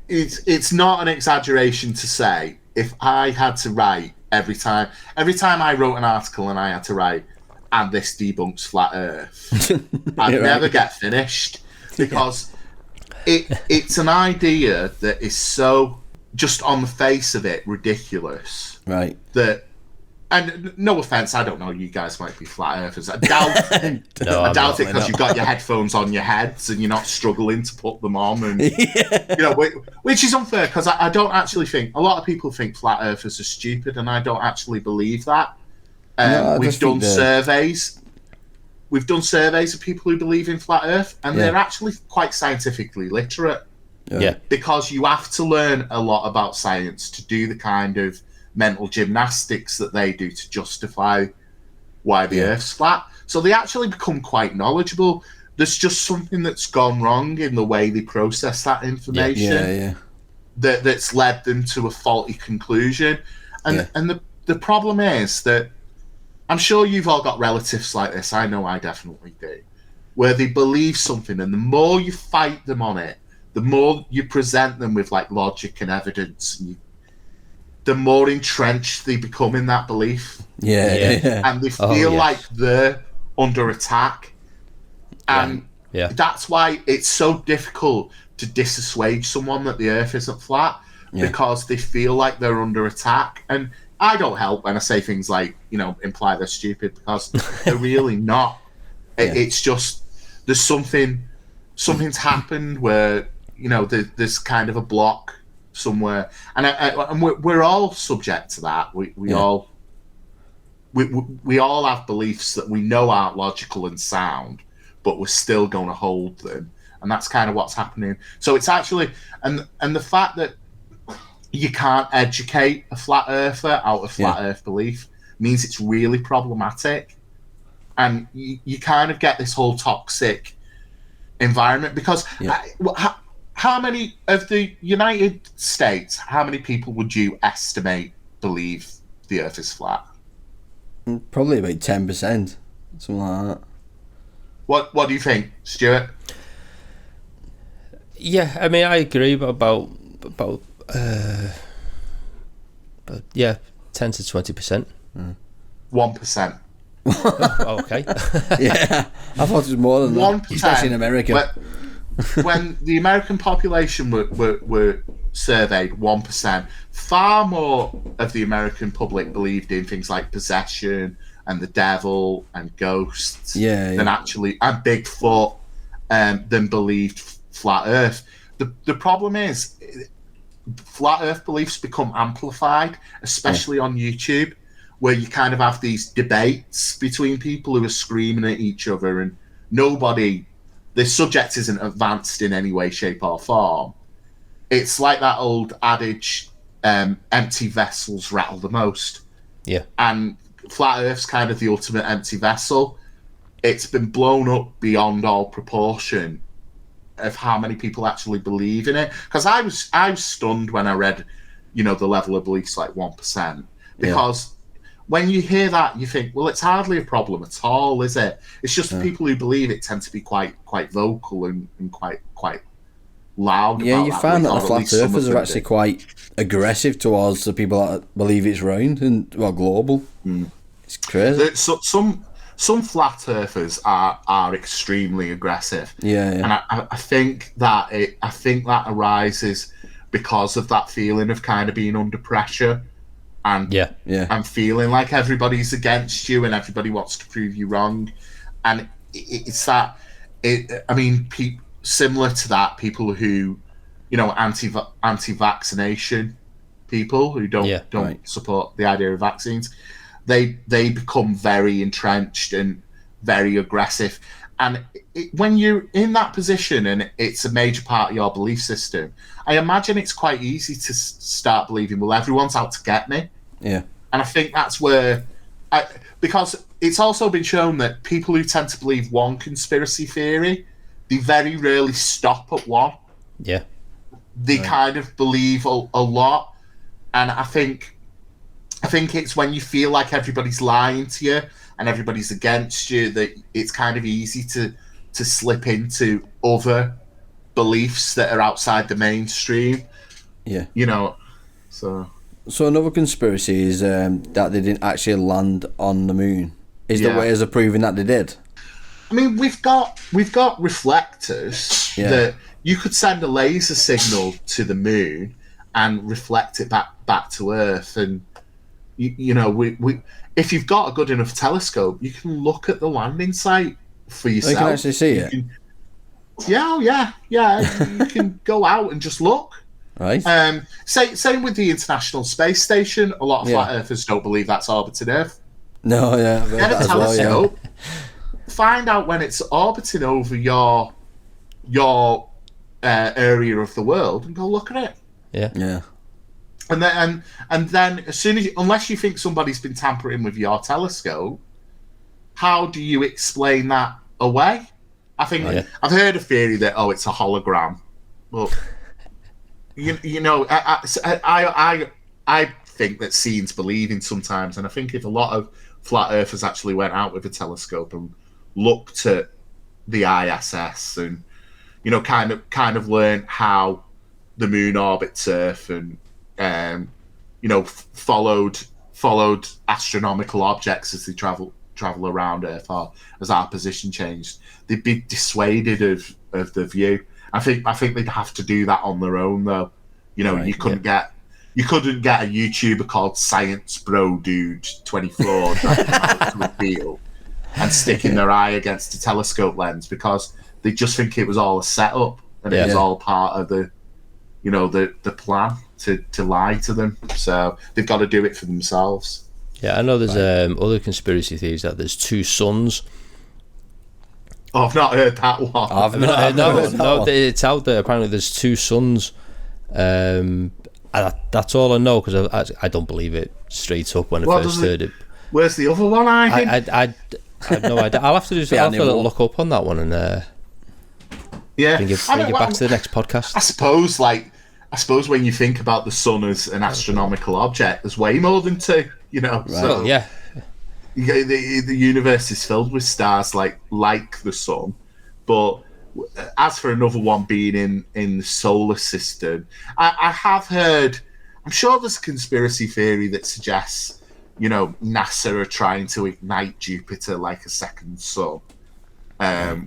It's not an exaggeration to say, if I had to write every time I wrote an article and I had to write, and this debunks flat Earth, I'd never get finished, because it's an idea that is so, just on the face of it, ridiculous. Right. That, and no offense, I don't know, you guys might be flat earthers. I doubt, No, I doubt it, because not. you've got your headphones on your heads and you're not struggling to put them on, and which is unfair, because I don't actually think, a lot of people think flat earthers are stupid, and I don't actually believe that. We've done surveys. We've done surveys of people who believe in flat Earth, and they're actually quite scientifically literate. Yeah. Because you have to learn a lot about science to do the kind of mental gymnastics that they do to justify why the Earth's flat. So they actually become quite knowledgeable. There's just something that's gone wrong in the way they process that information that's led them to a faulty conclusion. And the problem is that, I'm sure you've all got relatives like this, I know I definitely do, where they believe something, and the more you fight them on it, the more you present them with like logic and evidence, and the more entrenched they become in that belief. And they feel like they're under attack. And that's why it's so difficult to dissuade someone that the Earth isn't flat, because they feel like they're under attack. And I don't help when I say things like, imply they're stupid, because they're really not. It's just, there's something's happened where, there's kind of a block somewhere, and we're all subject to that. We all have beliefs that we know aren't logical and sound, but we're still going to hold them, and that's kind of what's happening. So it's actually, and the fact that you can't educate a flat earther out of flat Earth belief means it's really problematic, and you kind of get this whole toxic environment, because how many of the United States, how many people would you estimate believe the Earth is flat? Probably about 10%, something like that. What do you think, Stuart? Yeah, I mean, I agree about yeah, 10 to 20%. 1%. Okay. Yeah, I thought it was more than 1%, that, especially in America. When the American population were surveyed, 1%, far more of the American public believed in things like possession and the devil and ghosts than actually, and Bigfoot, than believed flat Earth. The problem is, flat Earth beliefs become amplified, especially on YouTube, where you kind of have these debates between people who are screaming at each other, and the subject isn't advanced in any way, shape, or form. It's like that old adage, empty vessels rattle the most. Yeah. And flat Earth's kind of the ultimate empty vessel. It's been blown up beyond all proportion of how many people actually believe in it. Because I was stunned when I read, the level of beliefs like 1%. Because when you hear that, you think, well, it's hardly a problem at all, is it? It's just the people who believe it tend to be quite vocal and quite loud. Yeah, about you that, find that or the at flat least some earthers of are them actually do. quite aggressive towards the people that believe it's round and global. It's crazy. Some flat earthers are extremely aggressive. Yeah. And I think that arises because of that feeling of kind of being under pressure and and feeling like everybody's against you and everybody wants to prove you wrong. And it's that. Similar to that, people who, anti-vaccination people who don't support the idea of vaccines, they become very entrenched and very aggressive. And when you're in that position and it's a major part of your belief system, I imagine it's quite easy to start believing, well, everyone's out to get me. Yeah. And I think that's where, because it's also been shown that people who tend to believe one conspiracy theory, they very rarely stop at one. Yeah. They kind of believe a lot. And I think it's when you feel like everybody's lying to you and everybody's against you that it's kind of easy to slip into other beliefs that are outside the mainstream. Yeah. So another conspiracy is that they didn't actually land on the moon. Is there ways of proving that they did? I mean, we've got reflectors that you could send a laser signal to the moon and reflect it back to Earth, and we if you've got a good enough telescope, you can look at the landing site for yourself. You can actually see it. You can go out and just look. Right. Same with the International Space Station. A lot of flat earthers don't believe that's orbiting Earth. No, yeah. Get a telescope. Find out when it's orbiting over your area of the world, and go look at it. Yeah. And then as soon as unless you think somebody's been tampering with your telescope, how do you explain that away? I think I've heard a theory that it's a hologram. Well, I think that seeing's believing sometimes, and I think if a lot of flat earthers actually went out with a telescope and looked at the ISS and kind of learned how the moon orbits Earth and followed astronomical objects as they travel around Earth, or as our position changed, they'd be dissuaded of the view. I think they'd have to do that on their own, though. You couldn't get a YouTuber called Science Bro Dude 24 driving out to a field and sticking their eye against a telescope lens, because they just think it was all a setup and it was all part of the plan to lie to them. So they've got to do it for themselves. Yeah, I know there's other conspiracy theories that there's two suns. Oh, I've not heard that one. No, it's out there. Apparently, there's two suns. That's all I know, because I don't believe it straight up when I first heard it. Where's the other one? I have no idea. I'll have to do. I'll have to look up on that one and bring it back to the next podcast. I suppose when you think about the sun as an astronomical object, there's way more than two. Right. So, yeah. the universe is filled with stars like the sun, but as for another one being in the solar system, I have heard. I'm sure there's a conspiracy theory that suggests, NASA are trying to ignite Jupiter like a second sun,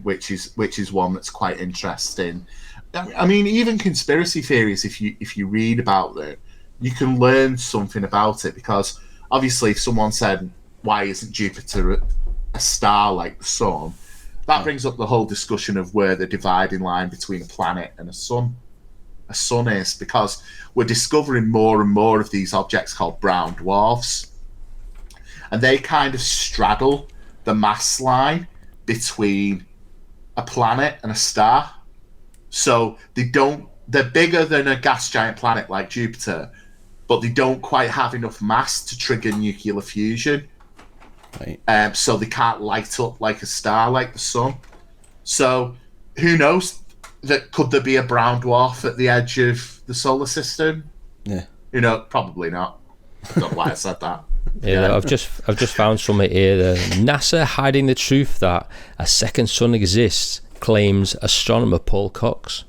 which is one that's quite interesting. I mean, even conspiracy theories, if you read about them, you can learn something about it, because obviously if someone said, why isn't Jupiter a star like the sun, that brings up the whole discussion of where the dividing line between a planet and a sun is, because we're discovering more and more of these objects called brown dwarfs, and they kind of straddle the mass line between a planet and a star. So they're bigger than a gas giant planet like Jupiter, but they don't quite have enough mass to trigger nuclear fusion. Right. So they can't light up like a star like the sun. So who knows? Could there be a brown dwarf at the edge of the solar system? Yeah. Probably not. I don't know why I said that. Yeah, I've just found something here. NASA hiding the truth that a second sun exists, claims astronomer Paul Cox.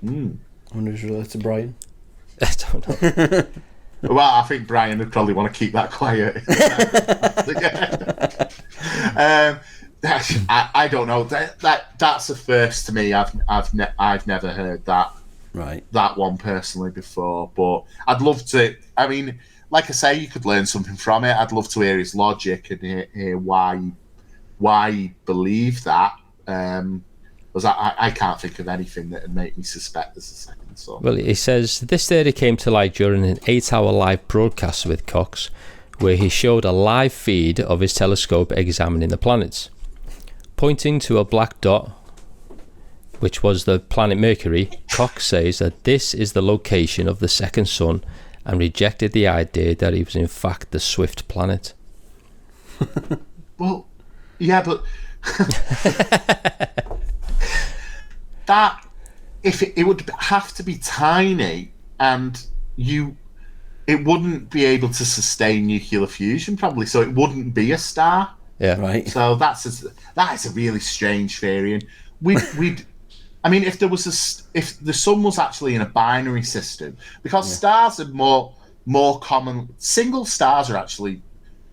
I wonder if it's related to Brian. I don't know. Well, I think Brian would probably want to keep that quiet. I don't know. That's a first to me. I've never heard that. Right. That one personally before, but I'd love to. I mean, like I say, you could learn something from it. I'd love to hear his logic and hear why he believed that. Because I can't think of anything that would make me suspect there's a second sun. Well, he says this theory came to light during an 8-hour live broadcast with Cox, where he showed a live feed of his telescope examining the planets. Pointing to a black dot, which was the planet Mercury, Cox says that this is the location of the second sun, and rejected the idea that it was in fact the Swift planet. Well, yeah, but that if it would have to be tiny, and it wouldn't be able to sustain nuclear fusion probably, so it wouldn't be a star. Yeah, right. So that is a really strange theory, and we'd. I mean, if the sun was actually in a binary system, because stars are more common. Single stars are actually,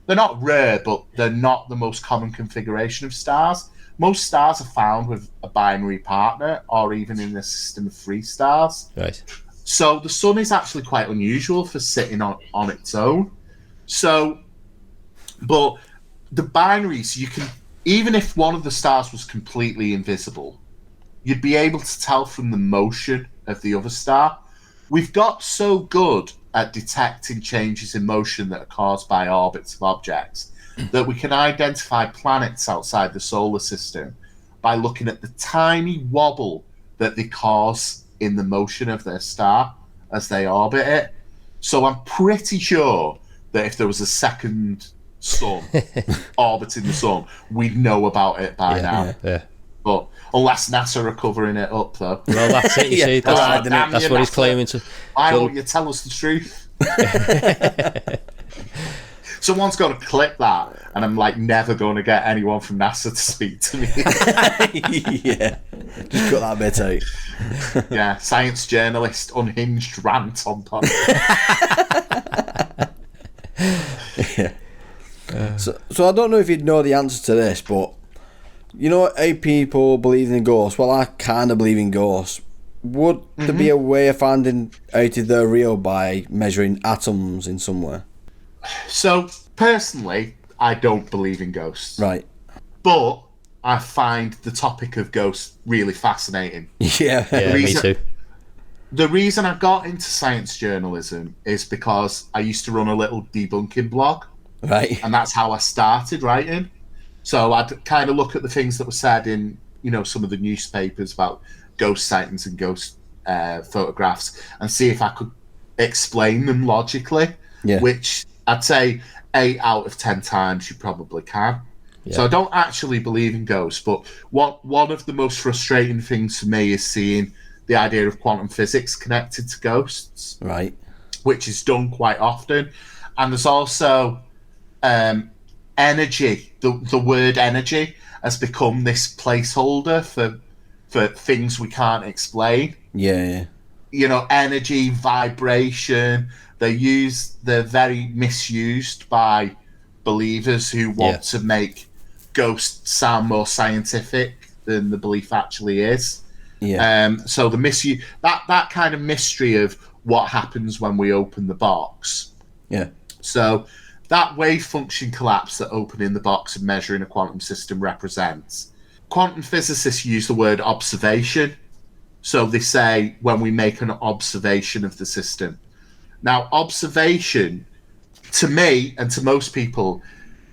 they're not rare, but they're not the most common configuration of stars. Most stars are found with a binary partner, or even in a system of 3 stars. Right. So the sun is actually quite unusual for sitting on its own. So, but the binaries, you can, even if one of the stars was completely invisible, you'd be able to tell from the motion of the other star. We've got so good at detecting changes in motion that are caused by orbits of objects that we can identify planets outside the solar system by looking at the tiny wobble that they cause in the motion of their star as they orbit it. So I'm pretty sure that if there was a second sun orbiting the sun, we'd know about it by now. Yeah. But unless NASA are covering it up, though. Well, that's it. You see, that's what he's claiming to. Why won't you tell us the truth? Someone's got to clip that, and I'm like never going to get anyone from NASA to speak to me. Yeah, just cut that bit out. Yeah, science journalist, unhinged rant on pod. Yeah. So I don't know if you'd know the answer to this, but you know how people believe in ghosts? Well, I kind of believe in ghosts. Would there be a way of finding out if they're real by measuring atoms in somewhere? So, personally, I don't believe in ghosts. Right. But I find the topic of ghosts really fascinating. Yeah, me too. The reason I got into science journalism is because I used to run a little debunking blog. Right. And that's how I started writing. So I'd kind of look at the things that were said in, some of the newspapers about ghost sightings and ghost photographs, and see if I could explain them logically, which I'd say 8 out of 10 times you probably can. Yeah. So I don't actually believe in ghosts, but one of the most frustrating things for me is seeing the idea of quantum physics connected to ghosts. Right. Which is done quite often. And there's also energy, the word energy, has become this placeholder for things we can't explain. Yeah. You know, energy, vibration. They're very misused by believers who want to make ghosts sound more scientific than the belief actually is. Yeah. So the misuse, that kind of mystery of what happens when we open the box. Yeah. So that wave function collapse that opening the box and measuring a quantum system represents. Quantum physicists use the word observation. So they say when we make an observation of the system. Now, observation, to me and to most people,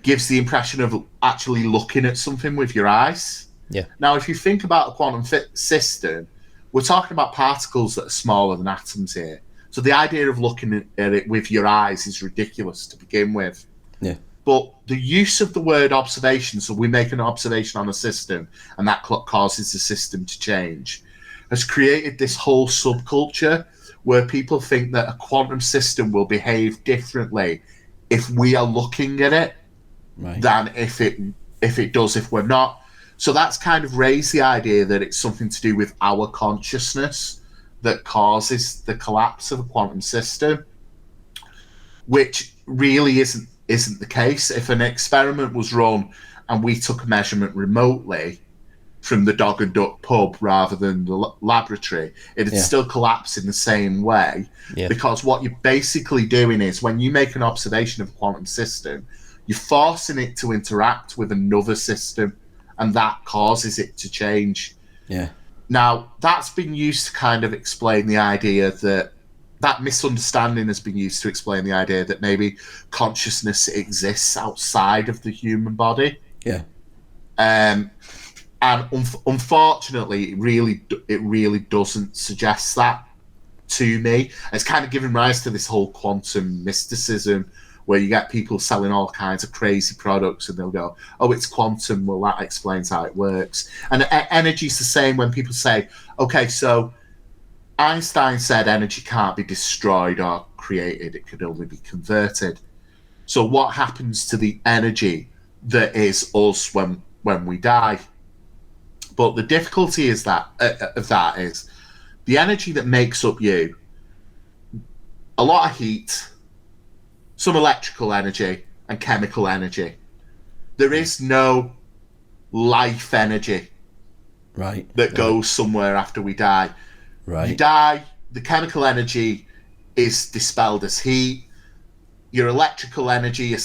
gives the impression of actually looking at something with your eyes. Yeah. Now, if you think about a quantum system, we're talking about particles that are smaller than atoms here. So the idea of looking at it with your eyes is ridiculous to begin with. Yeah. But the use of the word observation, so we make an observation on a system and that causes the system to change, has created this whole subculture where people think that a quantum system will behave differently if we are looking at it than if it does if we're not. So that's kind of raised the idea that it's something to do with our consciousness that causes the collapse of a quantum system, which really isn't the case. If an experiment was run and we took a measurement remotely from the Dog and Duck pub rather than the laboratory, it'd still collapse in the same way. Yeah. Because what you're basically doing is when you make an observation of a quantum system, you're forcing it to interact with another system, and that causes it to change. Yeah. Now, that's been used to kind of explain the idea that misunderstanding has been used to explain the idea that maybe consciousness exists outside of the human body. Yeah. And unfortunately, it really doesn't suggest that to me. It's kind of given rise to this whole quantum mysticism where you get people selling all kinds of crazy products and they'll go, oh, it's quantum. Well, that explains how it works. And energy's the same when people say, okay, so Einstein said energy can't be destroyed or created. It could only be converted. So what happens to the energy that is us when we die? But the difficulty is that is the energy that makes up you, a lot of heat, some electrical energy and chemical energy. There is no life energy that goes somewhere after we die. Right. You die, the chemical energy is dispelled as heat, your electrical energy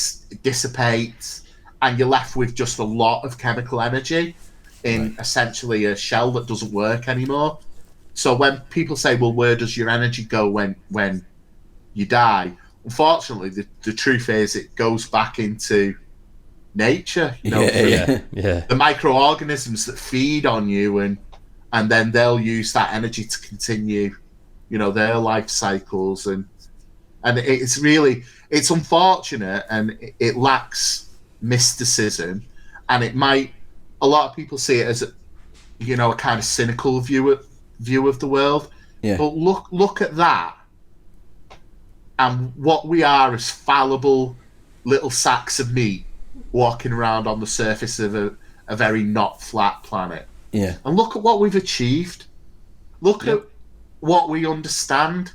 dissipates, and you're left with just a lot of chemical energy in essentially a shell that doesn't work anymore. So when people say, well, where does your energy go when you die? Unfortunately, the truth is it goes back into nature. You know, the microorganisms that feed on you, and then they'll use that energy to continue, you know, their life cycles, and it's unfortunate, and it lacks mysticism, and a lot of people see it as a kind of cynical view of the world. Yeah. But look at that. And what we are is fallible little sacks of meat walking around on the surface of a very not flat planet. Yeah. And look at what we've achieved. Look at what we understand.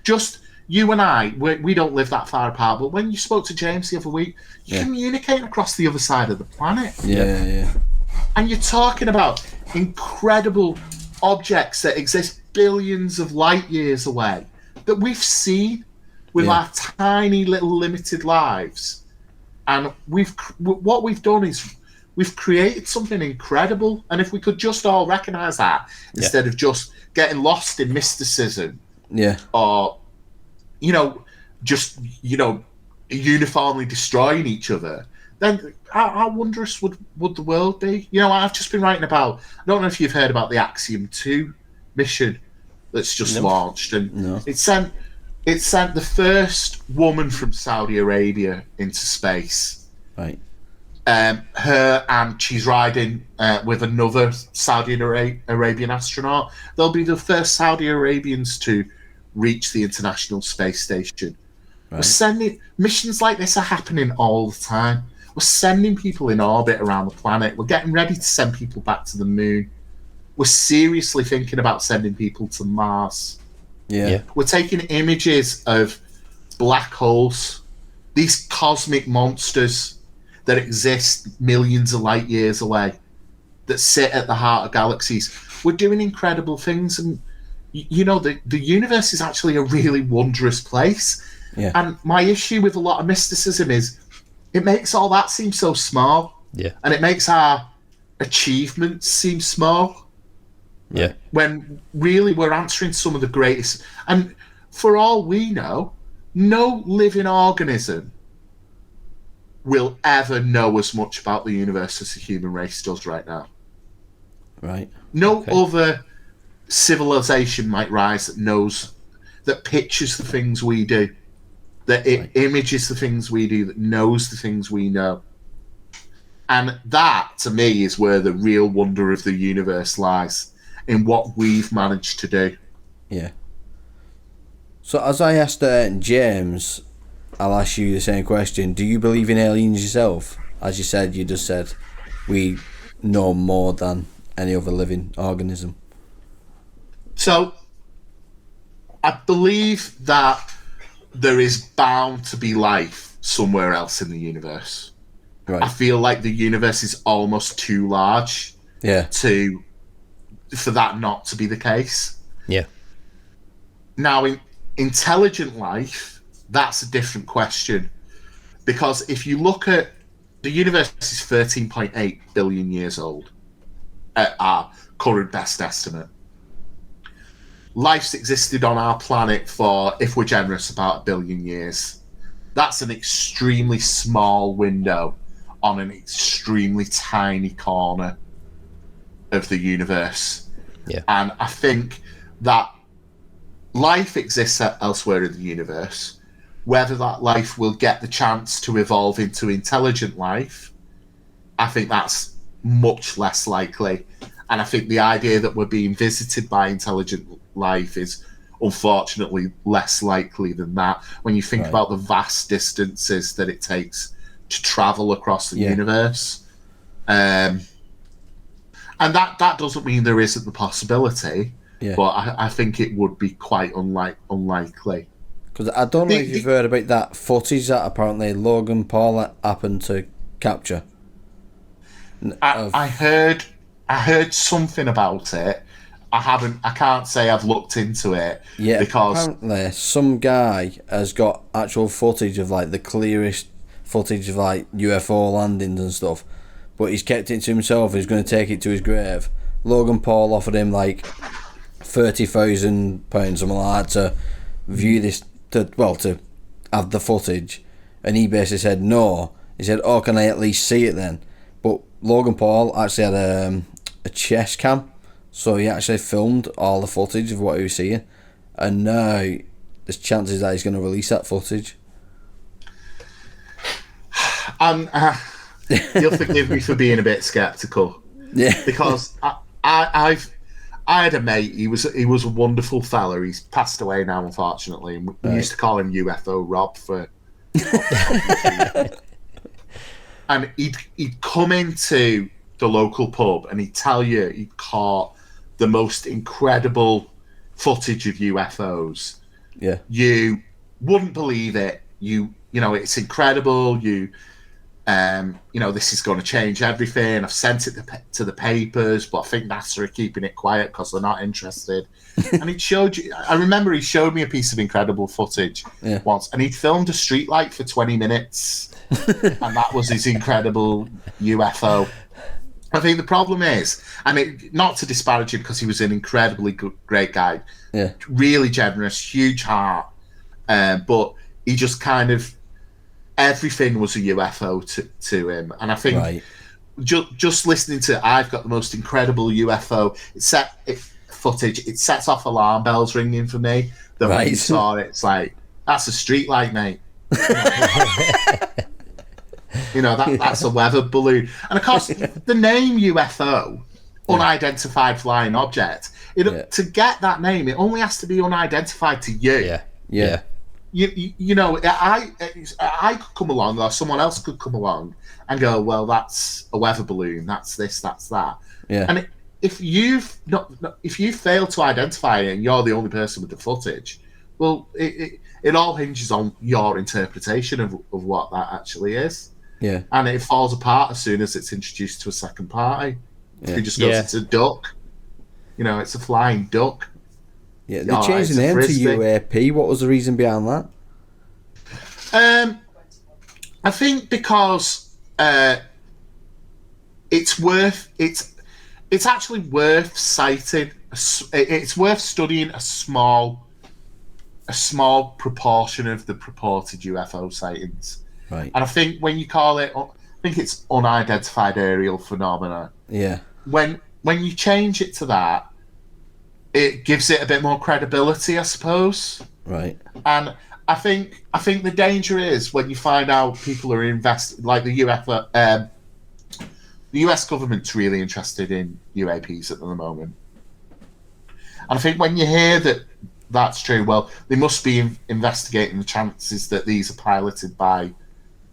Just you and I, we don't live that far apart, but when you spoke to James the other week, you're communicating across the other side of the planet. Yeah. And you're talking about incredible objects that exist billions of light years away that we've seen with our tiny little limited lives. And what we've done is we've created something incredible. And if we could just all recognize that instead of just getting lost in mysticism, or just uniformly destroying each other, then how wondrous would the world be? I've just been writing about, I don't know if you've heard about the Axiom 2 mission that's just launched, and it sent the first woman from Saudi Arabia into space. Right. Her, and she's riding with another Saudi Arabian astronaut. They'll be the first Saudi Arabians to reach the International Space Station. Right. We're sending missions like this are happening all the time. We're sending people in orbit around the planet. We're getting ready to send people back to the moon. We're seriously thinking about sending people to Mars. Yeah. We're taking images of black holes, these cosmic monsters that exist millions of light years away, that sit at the heart of galaxies. We're doing incredible things, and you know, the universe is actually a really wondrous place. Yeah. And my issue with a lot of mysticism is it makes all that seem so small. Yeah. And it makes our achievements seem small. Yeah. When really we're answering some of the greatest. And for all we know, no living organism will ever know as much about the universe as the human race does right now. Right. No other civilization might rise that knows, that pictures the things we do, that it images the things we do, that knows the things we know. And that, to me, is where the real wonder of the universe lies, in what we've managed to do. Yeah. So as I asked James, I'll ask you the same question. Do you believe in aliens yourself? As you said, you just said we know more than any other living organism. So, I believe that there is bound to be life somewhere else in the universe. Right. I feel like the universe is almost too large for that not to be the case. Yeah. Now, in intelligent life, that's a different question. Because if you look at the universe is 13.8 billion years old at our current best estimate. Life's existed on our planet for, if we're generous, about 1 billion years. That's an extremely small window on an extremely tiny corner of the universe. Yeah. And I think that life exists elsewhere in the universe. Whether that life will get the chance to evolve into intelligent life, I think that's much less likely. And I think the idea that we're being visited by intelligent life is unfortunately less likely than that when you think about the vast distances that it takes to travel across the universe. And that doesn't mean there isn't the possibility, but I think it would be quite unlikely. Because I don't know if you've heard about that footage that apparently Logan Paul happened to capture. I heard something about it. I can't say I've looked into it. Yeah, because apparently some guy has got actual footage of like the clearest footage of like UFO landings and stuff, but he's kept it to himself. He's going to take it to his grave. Logan Paul offered him like £30,000, something like that, to view this, to have the footage, and he basically said no. He said, "Oh, can I at least see it then?" But Logan Paul actually had a chest cam, so he actually filmed all the footage of what he was seeing, and now there's chances that he's going to release that footage. You'll forgive me for being a bit skeptical, because I had a mate. He was a wonderful fella. He's passed away now, unfortunately. And we used to call him UFO Rob for. And he'd come into the local pub and he'd tell you he'd caught the most incredible footage of UFOs. Yeah, you wouldn't believe it. You know, it's incredible. This is going to change everything. I've sent it to the papers, but I think NASA are keeping it quiet because they're not interested. And he showed you. I remember he showed me a piece of incredible footage once, and he'd filmed a streetlight for 20 minutes, and that was his incredible UFO. I think the problem is, and not to disparage him because he was an incredibly great guy, really generous, huge heart, but he just kind of. Everything was a UFO to him, and I think just listening to "I've got the most incredible UFO" footage, it sets off alarm bells ringing for me. That when you saw it, it's like that's a street light, mate. That's a weather balloon, and of course the name UFO, unidentified flying object. To get that name, it only has to be unidentified to you. you know, I could come along, or someone else could come along and go, well, that's a weather balloon, that's this, that's that. Yeah. And if you fail to identify it and you're the only person with the footage, well, it all hinges on your interpretation of what that actually is. Yeah. And it falls apart as soon as it's introduced to a second party. Yeah. It just goes, it's a duck. You know, it's a flying duck. Yeah, they changed the name to UAP. What was the reason behind that? I think because it's actually worth citing. It's worth studying a small proportion of the purported UFO sightings. Right. And I think when you call it, I think it's unidentified aerial phenomena. Yeah. When you change it to that, it gives it a bit more credibility, I suppose. Right. And I think the danger is when you find out people are like the UFO. The US government's really interested in UAPs at the moment, and I think when you hear that that's true, well, they must be investigating the chances that these are piloted by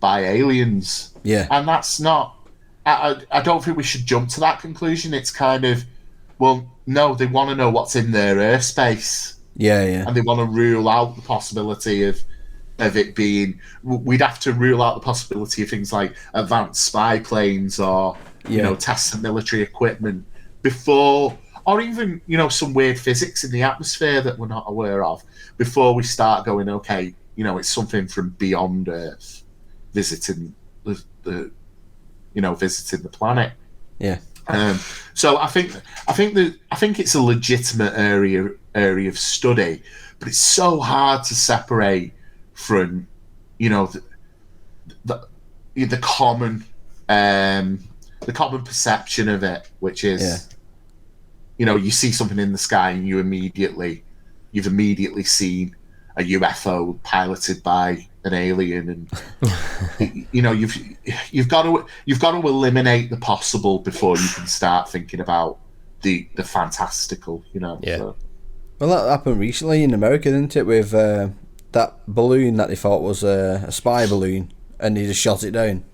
aliens. Yeah. And that's not. I don't think we should jump to that conclusion. It's kind of, well, no, they want to know what's in their airspace. Yeah, yeah. And they want to rule out the possibility of it being. We'd have to rule out the possibility of things like advanced spy planes or tests of military equipment before, or even some weird physics in the atmosphere that we're not aware of before we start going, okay, it's something from beyond Earth visiting the visiting the planet. Yeah. So I think it's a legitimate area of study, but it's so hard to separate from the common perception of it, which is you see something in the sky and you've immediately seen a UFO piloted by an alien, and you've got to eliminate the possible before you can start thinking about the fantastical. So. Well, that happened recently in America, didn't it? With that balloon that they thought was a spy balloon, and they just shot it down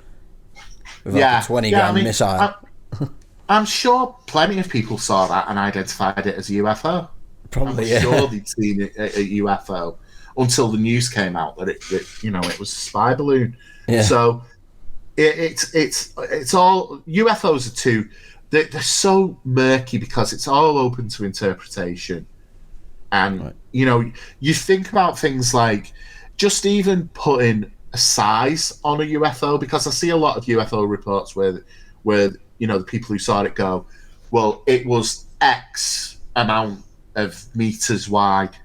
with like a 20 gram missile. I'm sure plenty of people saw that and identified it as a UFO. Probably, I'm sure they'd seen it a UFO until the news came out that it was a spy balloon. Yeah. So it's all UFOs are too. They're so murky because it's all open to interpretation, and you think about things like just even putting a size on a UFO, because I see a lot of UFO reports where the people who saw it go, well, it was X amount of meters wide.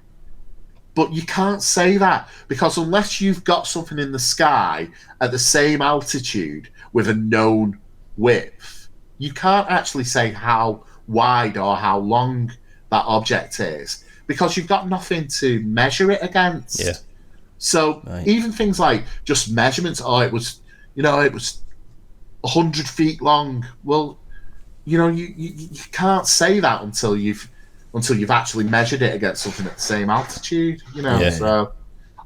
But you can't say that, because unless you've got something in the sky at the same altitude with a known width, you can't actually say how wide or how long that object is, because you've got nothing to measure it against. Yeah. So even things like just measurements, it was 100 feet long. Well, you can't say that until you've actually measured it against something at the same altitude, So,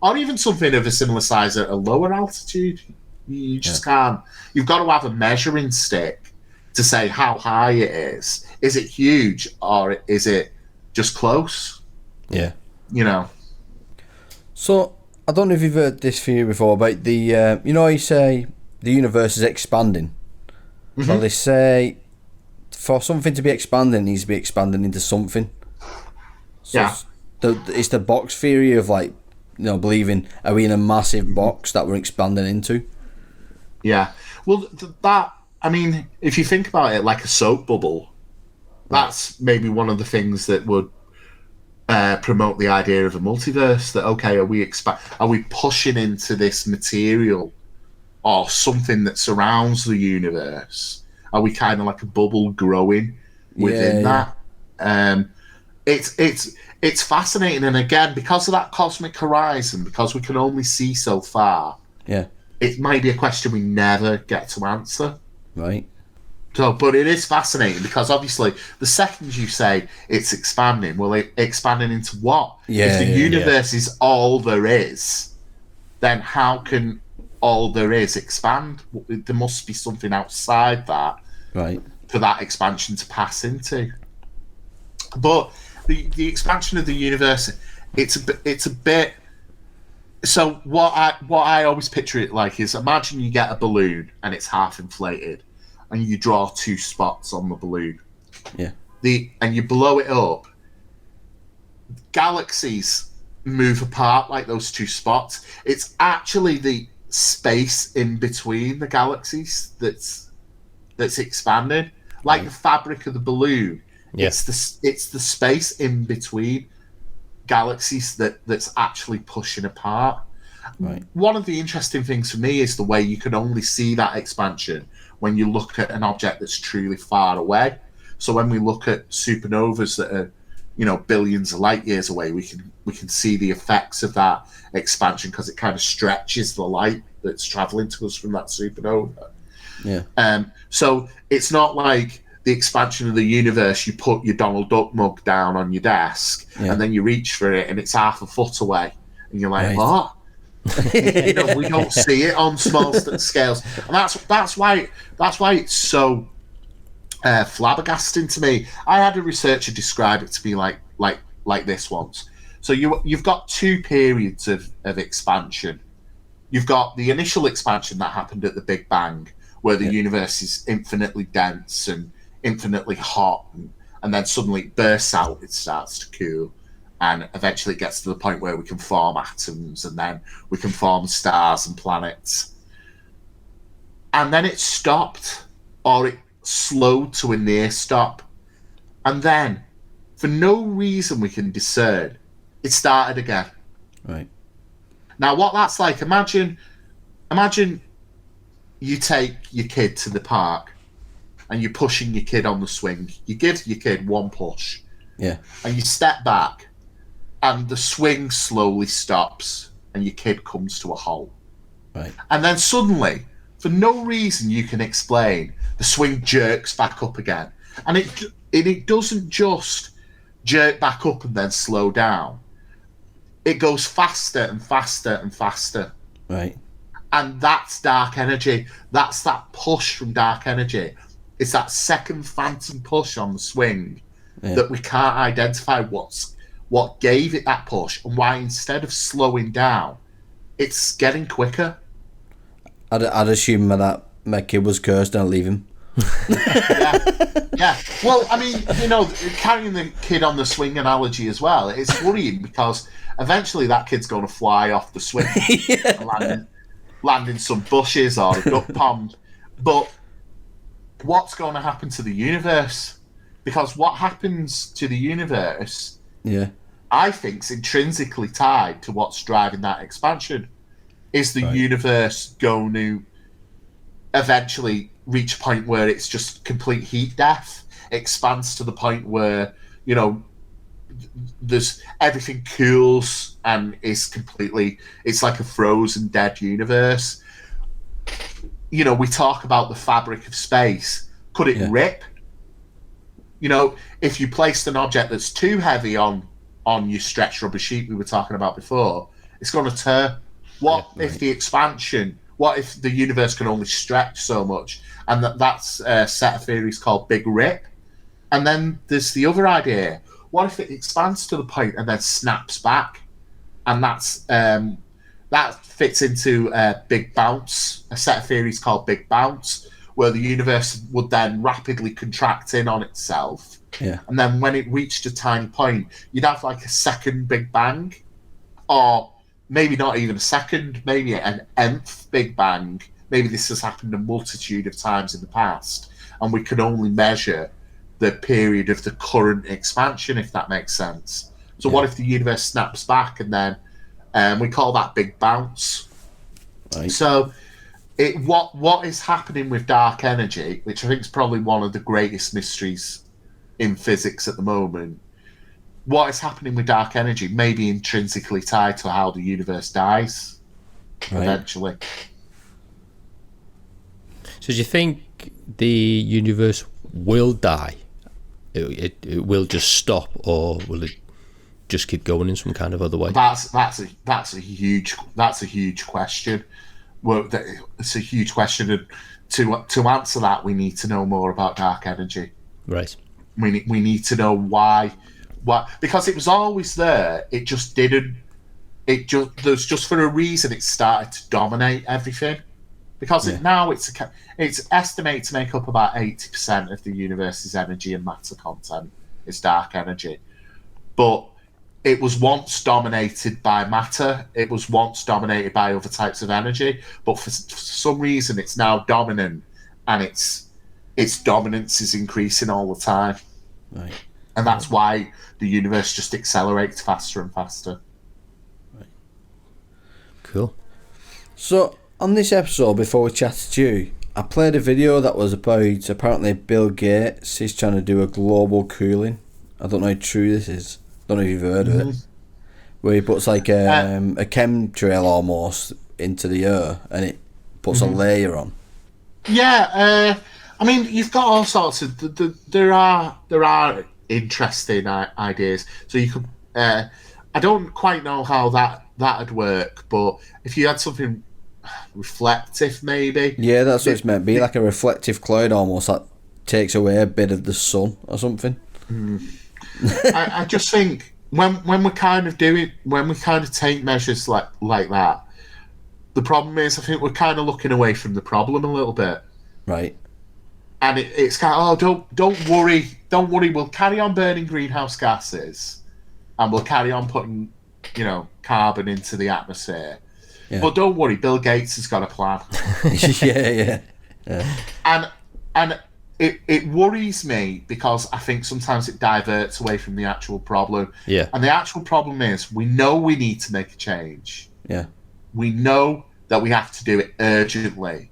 or even something of a similar size at a lower altitude. You just can't. You've got to have a measuring stick to say how high it is. Is it huge or is it just close? Yeah. So, I don't know if you've heard this theory before about the, you say the universe is expanding. Mm-hmm. Well, they say for something to be expanding, it needs to be expanding into something. So it's the box theory of believing, are we in a massive box that we're expanding into? Yeah. Well, if you think about it like a soap bubble, that's maybe one of the things that would promote the idea of a multiverse. That are we pushing into this material or something that surrounds the universe? Are we kind of like a bubble growing within that? It's fascinating, and again, because of that cosmic horizon, because we can only see so far, it might be a question we never get to answer. Right. So, but it is fascinating because obviously the second you say it's expanding, well, expanding into what? If the universe is all there is, then how can all there is expand? There must be something outside that, right, for that expansion to pass into. But the expansion of the universe, it's a bit. So what I always picture it like is, imagine you get a balloon and it's half inflated, and you draw two spots on the balloon. Yeah. And you blow it up. Galaxies move apart like those two spots. It's actually the space in between the galaxies that's expanding, like the fabric of the balloon. Yeah. It's the space in between galaxies that's actually pushing apart. Right. One of the interesting things for me is the way you can only see that expansion when you look at an object that's truly far away. So when we look at supernovas that are, billions of light years away, we can see the effects of that expansion because it kind of stretches the light that's traveling to us from that supernova. Yeah. So it's not like the expansion of the universe, you put your Donald Duck mug down on your desk and then you reach for it and it's half a foot away and you're like, what? We don't see it on small scales, and that's why it's so flabbergasting to me. I had a researcher describe it to me like this once. So you've got two periods of expansion. You've got the initial expansion that happened at the Big Bang, where the universe is infinitely dense and infinitely hot, and then suddenly it bursts out, it starts to cool, and eventually it gets to the point where we can form atoms, and then we can form stars and planets. And then it stopped, or it slowed to a near stop. And then, for no reason we can discern, it started again. Right. Now, what that's like, imagine you take your kid to the park and you're pushing your kid on the swing. You give your kid one push. Yeah. And you step back and the swing slowly stops and your kid comes to a halt. Right. And then suddenly, for no reason you can explain, the swing jerks back up again. And it doesn't just jerk back up and then slow down. It goes faster and faster and faster. Right. And that's dark energy. That's that push from dark energy. It's that second phantom push on the swing that we can't identify what gave it that push, and why instead of slowing down, it's getting quicker. I'd assume that my kid was cursed and I'd leave him. Yeah. Well, I mean, carrying the kid on the swing analogy as well, it's worrying because eventually that kid's going to fly off the swing and land in some bushes or a duck pond. But what's going to happen to the universe? Because what happens to the universe, I think, is intrinsically tied to what's driving that expansion. Is the universe going to eventually reach a point where it's just complete heat death, expands to the point where, there's everything cools and it's like a frozen dead universe. We talk about the fabric of space. Could it rip? If you placed an object that's too heavy on your stretched rubber sheet we were talking about before, it's going to tear. What if the universe can only stretch so much? And that's a set of theories called Big Rip. And then there's the other idea. What if it expands to the point and then snaps back? And that fits into Big Bounce, a set of theories called Big Bounce, where the universe would then rapidly contract in on itself. Yeah. And then when it reached a tiny point, you'd have like a second Big Bang, or maybe not even a second, maybe an nth Big Bang. Maybe this has happened a multitude of times in the past, and we can only measure the period of the current expansion, if that makes sense. So what if the universe snaps back, and then we call that Big Bounce? Right. So what is happening with dark energy, which I think is probably one of the greatest mysteries in physics at the moment, what is happening with dark energy may be intrinsically tied to how the universe dies eventually. So do you think think the universe will die? It will just stop, or will it just keep going in some kind of other way? That's a huge question. Well, it's a huge question, and to answer that, we need to know more about dark energy. Right. We need to know why, because it was always there. It just didn't. There's just for a reason it started to dominate everything. Because now it's estimated to make up about 80% of the universe's energy and matter content is dark energy. But it was once dominated by matter. It was once dominated by other types of energy. But for some reason, it's now dominant, and its dominance is increasing all the time. Right. And that's why the universe just accelerates faster and faster. Right. Cool. So, on this episode, before we chatted to you, I played a video that was about, apparently Bill Gates is trying to do a global cooling. I don't know how true this is. Don't know if you've heard of it. Where he puts like a chemtrail almost into the air, and it puts a layer on. Yeah, I mean, you've got all sorts of... There are interesting ideas. So you could... I don't quite know how that'd work, but if you had something reflective, maybe. Yeah, that's what it's meant to be, like a reflective cloud almost that takes away a bit of the sun or something. I just think when we kind of take measures like that, the problem is I think we're kind of looking away from the problem a little bit. Right. And it's kind of, don't worry, we'll carry on burning greenhouse gases, and we'll carry on putting, carbon into the atmosphere. Yeah. But don't worry, Bill Gates has got a plan. yeah. And it worries me because I think sometimes it diverts away from the actual problem. Yeah. And the actual problem is we know we need to make a change. Yeah. We know that we have to do it urgently.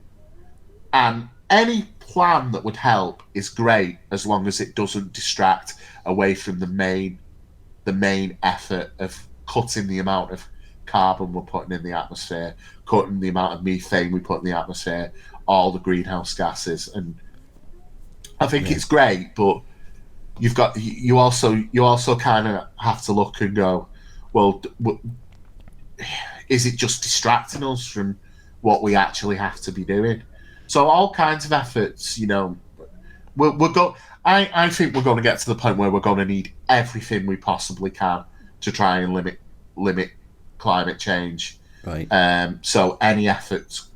And any plan that would help is great as long as it doesn't distract away from the main effort of cutting the amount of carbon we're putting in the atmosphere, cutting the amount of methane we put in the atmosphere, all the greenhouse gases. And I think it's great, but you also kind of have to look and go, well, is it just distracting us from what we actually have to be doing? So all kinds of efforts, I think we're going to get to the point where we're going to need everything we possibly can to try and limit climate change. Right. So any effort's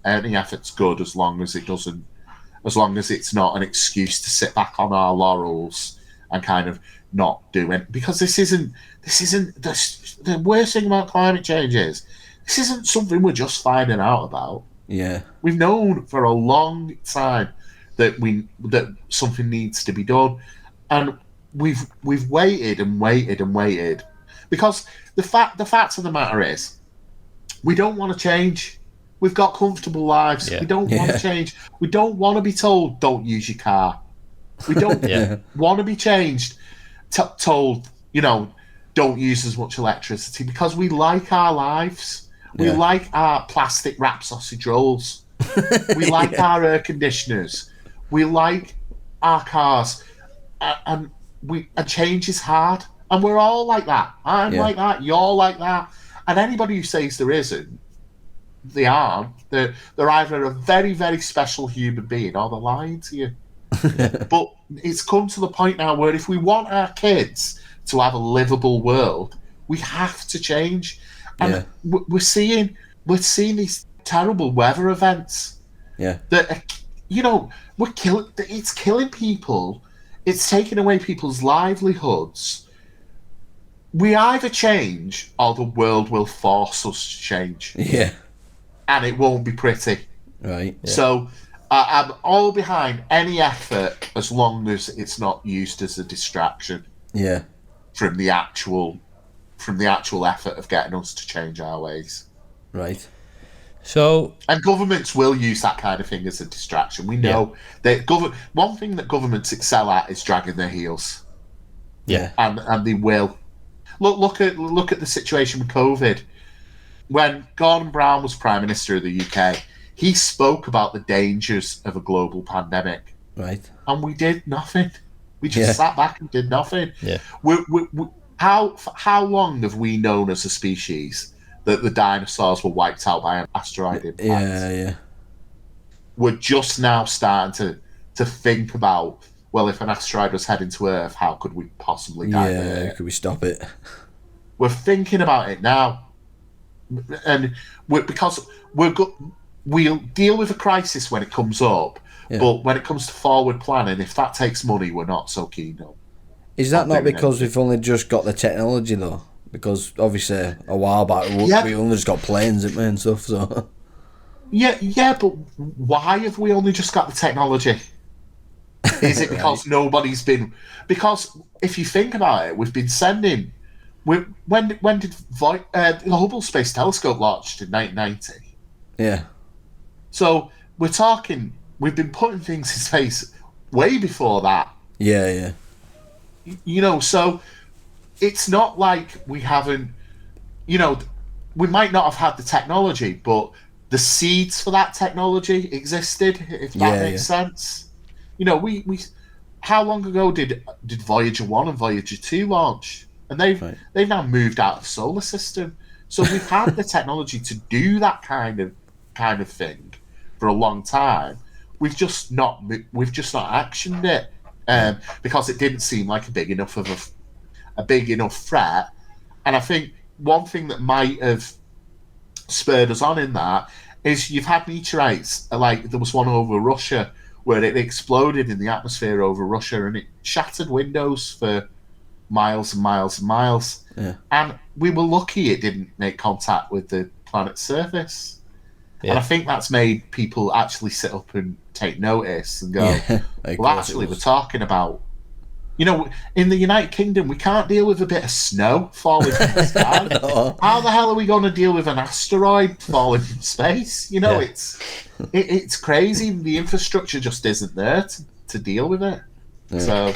good as long as it's not an excuse to sit back on our laurels and kind of not do it. Because this isn't the worst thing about climate change is this isn't something we're just finding out about. Yeah. We've known for a long time that something needs to be done, and we've waited and waited and waited because the fact of the matter is we don't want to change. We've got comfortable lives. Yeah. We don't want to change. We don't want to be told don't use your car. We don't want to be told don't use as much electricity because we like our lives. We like our plastic wrap sausage rolls. We like our air conditioners. We like our cars, and change is hard, and we're all like that. I'm like that. You're like that, and anybody who says there isn't, they aren't. They're either a very, very special human being or they're lying to you. But it's come to the point now where if we want our kids to have a livable world, we have to change. And we're seeing these terrible weather events. Yeah. That it's killing people. It's taking away people's livelihoods. We either change or the world will force us to change. Yeah. And it won't be pretty. Right. Yeah. So I'm all behind any effort as long as it's not used as a distraction. Yeah. From the actual effort of getting us to change our ways. Right. And governments will use that kind of thing as a distraction. We know that one thing that governments excel at is dragging their heels. Yeah. And they will. Look at the situation with COVID. When Gordon Brown was Prime Minister of the UK, he spoke about the dangers of a global pandemic, Right. and we did nothing. We just sat back and did nothing. Yeah. How long have we known as a species that the dinosaurs were wiped out by an asteroid impact? Yeah. We're just now starting to think about, well, if an asteroid was heading to Earth, how could we possibly divert it? Could we stop it? We're thinking about it now, and because we'll deal with a crisis when it comes up, but when it comes to forward planning, if that takes money, we're not so keen on. Is that not because we've only just got the technology though? Because obviously a while back we only just got planes and stuff. So but why have we only just got the technology? Is it because nobody's been? Because if you think about it, we've been sending. When did the Hubble Space Telescope launched in 1990? Yeah. So we're talking. We've been putting things in space way before that. Yeah. So it's not like we haven't. We might not have had the technology, but the seeds for that technology existed. If that makes sense. We how long ago did Voyager 1 and Voyager 2 launch? And they've now moved out of the solar system. So we've had the technology to do that kind of thing for a long time. We've just not actioned it because it didn't seem like a big enough threat. And I think one thing that might have spurred us on in that is you've had meteorites, like there was one over Russia where it exploded in the atmosphere over Russia and it shattered windows for miles and miles and miles. Yeah. And we were lucky it didn't make contact with the planet's surface. Yeah. And I think that's made people actually sit up and take notice and go, well, actually, we're talking about, in the United Kingdom, we can't deal with a bit of snow falling from the sky. No. How the hell are we going to deal with an asteroid falling from space? It's crazy. The infrastructure just isn't there to deal with it. Yeah.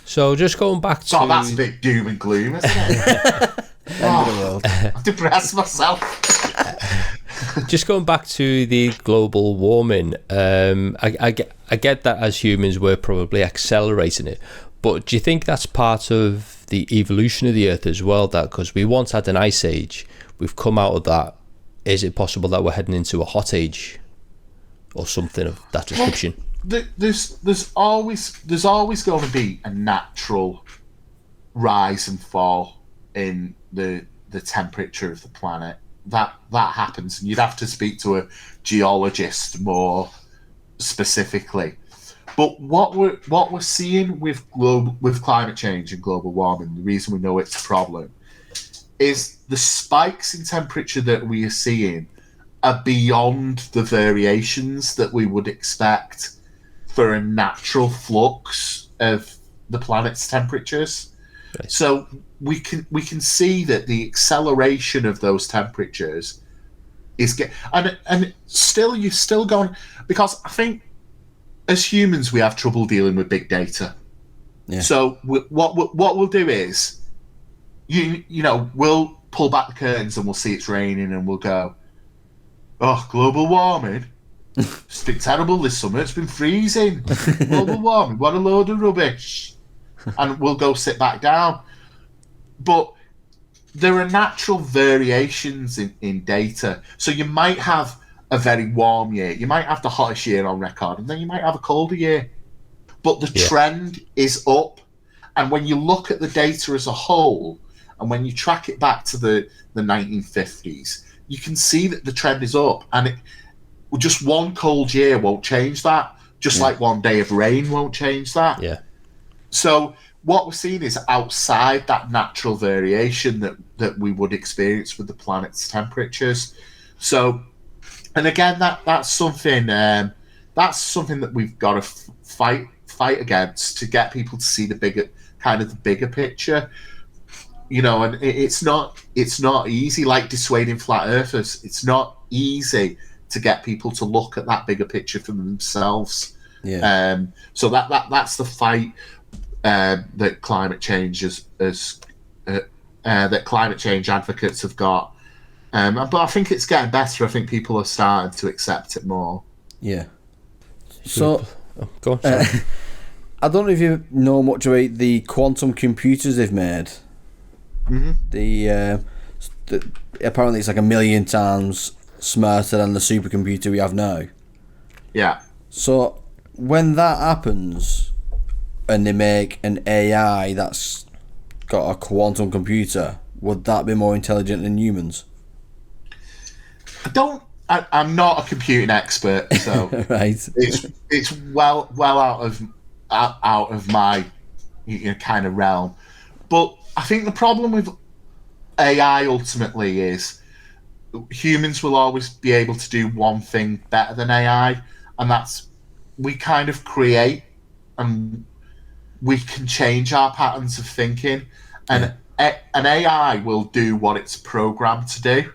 So just going back to... Oh, that's a bit doom and gloom, isn't it? End of the world. I've depressed myself. Just going back to the global warming, I get that as humans we're probably accelerating it, but do you think that's part of the evolution of the Earth as well? That because we once had an ice age, we've come out of that. Is it possible that we're heading into a hot age or something of that description? Well, there's always going to be a natural rise and fall in the temperature of the planet. That happens, and you'd have to speak to a geologist more specifically. But what we're seeing with climate change and global warming, the reason we know it's a problem, is the spikes in temperature that we are seeing are beyond the variations that we would expect for a natural flux of the planet's temperatures. Right. So we can see that the acceleration of those temperatures is and still you've still gone, because I think as humans we have trouble dealing with big data. Yeah. So what we'll do is we'll pull back the curtains and we'll see it's raining and we'll go, oh, global warming. It's been terrible this summer. It's been freezing. Global warming. What a load of rubbish. And we'll go sit back down. But there are natural variations in data. So you might have a very warm year. You might have the hottest year on record, and then you might have a colder year. But the trend is up. And when you look at the data as a whole, and when you track it back to the 1950s, you can see that the trend is up. And just one cold year won't change that. Just like one day of rain won't change that. Yeah. So what we're seeing is outside that natural variation that we would experience with the planet's temperatures. So, and again, that's something that we've got to fight against to get people to see the bigger picture. And it's not easy, like dissuading flat earthers. It's not easy to get people to look at that bigger picture for themselves. Yeah. So that's the fight that climate change that climate change advocates have got. But I think it's getting better. I think people are starting to accept it more. Yeah. So, Go on, sorry. I don't know if you know much about the quantum computers they've made. Mm-hmm. The apparently it's like 1 million times smarter than the supercomputer we have now. Yeah. So when that happens, and they make an AI that's got a quantum computer, would that be more intelligent than humans? I'm not a computing expert, so Right. it's well out of my kind of realm. But I think the problem with AI ultimately is humans will always be able to do one thing better than AI, and that's we kind of create and we can change our patterns of thinking, and an AI will do what it's programmed to do.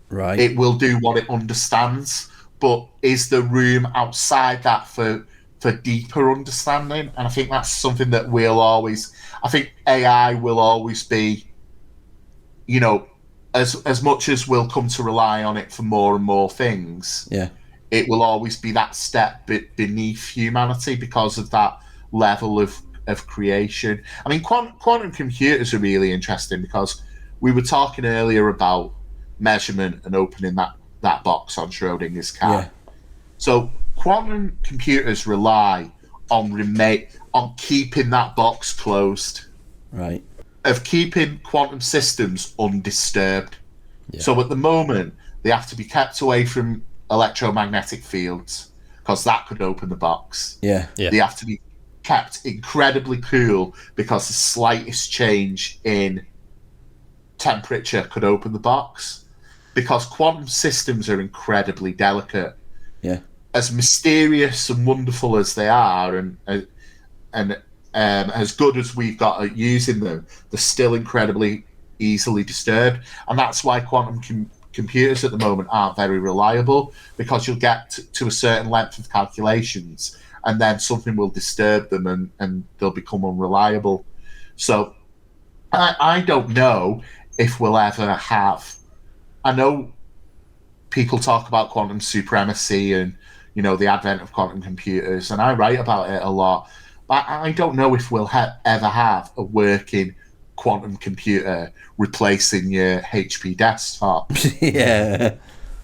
Right. It will do what it understands, but is there room outside that for deeper understanding? And I think that's something that I think AI will always be, as much as we'll come to rely on it for more and more things, it will always be that step beneath humanity because of that level of creation. I mean, quantum computers are really interesting because we were talking earlier about measurement and opening that box on Schrodinger's cat. Yeah. So quantum computers rely on keeping that box closed. Right. Of keeping quantum systems undisturbed. Yeah. So at the moment, they have to be kept away from electromagnetic fields because that could open the box. Yeah. They have to be kept incredibly cool because the slightest change in temperature could open the box. Because quantum systems are incredibly delicate. Yeah. As mysterious and wonderful as they are, and as good as we've got at using them, they're still incredibly easily disturbed. And that's why quantum computers at the moment aren't very reliable, because you'll get to a certain length of calculations and then something will disturb them and they'll become unreliable. So I don't know if we'll ever have... I know people talk about quantum supremacy and, the advent of quantum computers, and I write about it a lot, but I don't know if we'll ever have a working quantum computer replacing your HP desktop. Yeah.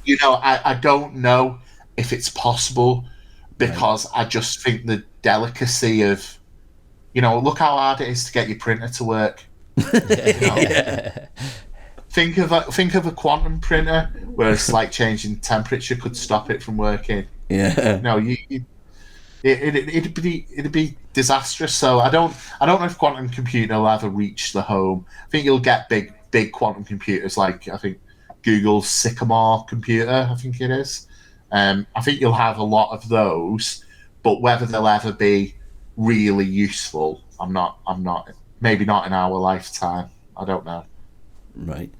I don't know if it's possible, because I just think the delicacy of, look how hard it is to get your printer to work. Think of a quantum printer where a slight change in temperature could stop it from working. Yeah. No, it'd be disastrous. So I don't know if quantum computer will ever reach the home. I think you'll get big quantum computers like, I think, Google's Sycamore computer, I think it is. I think you'll have a lot of those, but whether they'll ever be really useful, I'm not. Maybe not in our lifetime. I don't know. Right.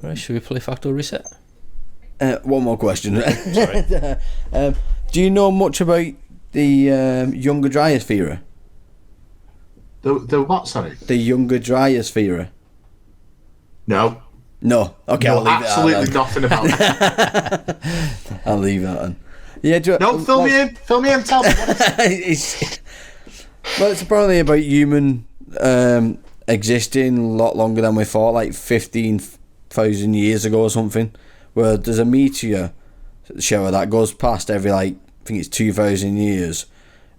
Right, should we play Fact or Reset? One more question. Sorry. Do you know much about the Younger Dryas theory? The what? Sorry. The Younger Dryas theory. No. No. Okay, No, I'll leave absolutely it nothing about that. I'll leave that on. Yeah. No, fill me in. Tell me what it's... It's apparently about human existing a lot longer than we thought, like 15,000 years ago or something, where there's a meteor shower that goes past every, I think it's 2,000 years,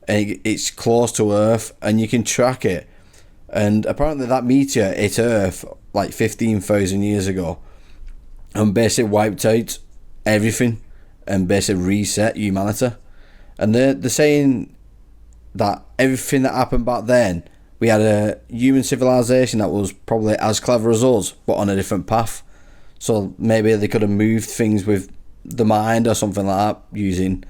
and it's close to Earth, and you can track it. And apparently that meteor hit Earth like 15,000 years ago and basically wiped out everything and basically reset humanity. And they're saying that everything that happened back then, we had a human civilization that was probably as clever as us, but on a different path. So maybe they could have moved things with the mind or something like that, using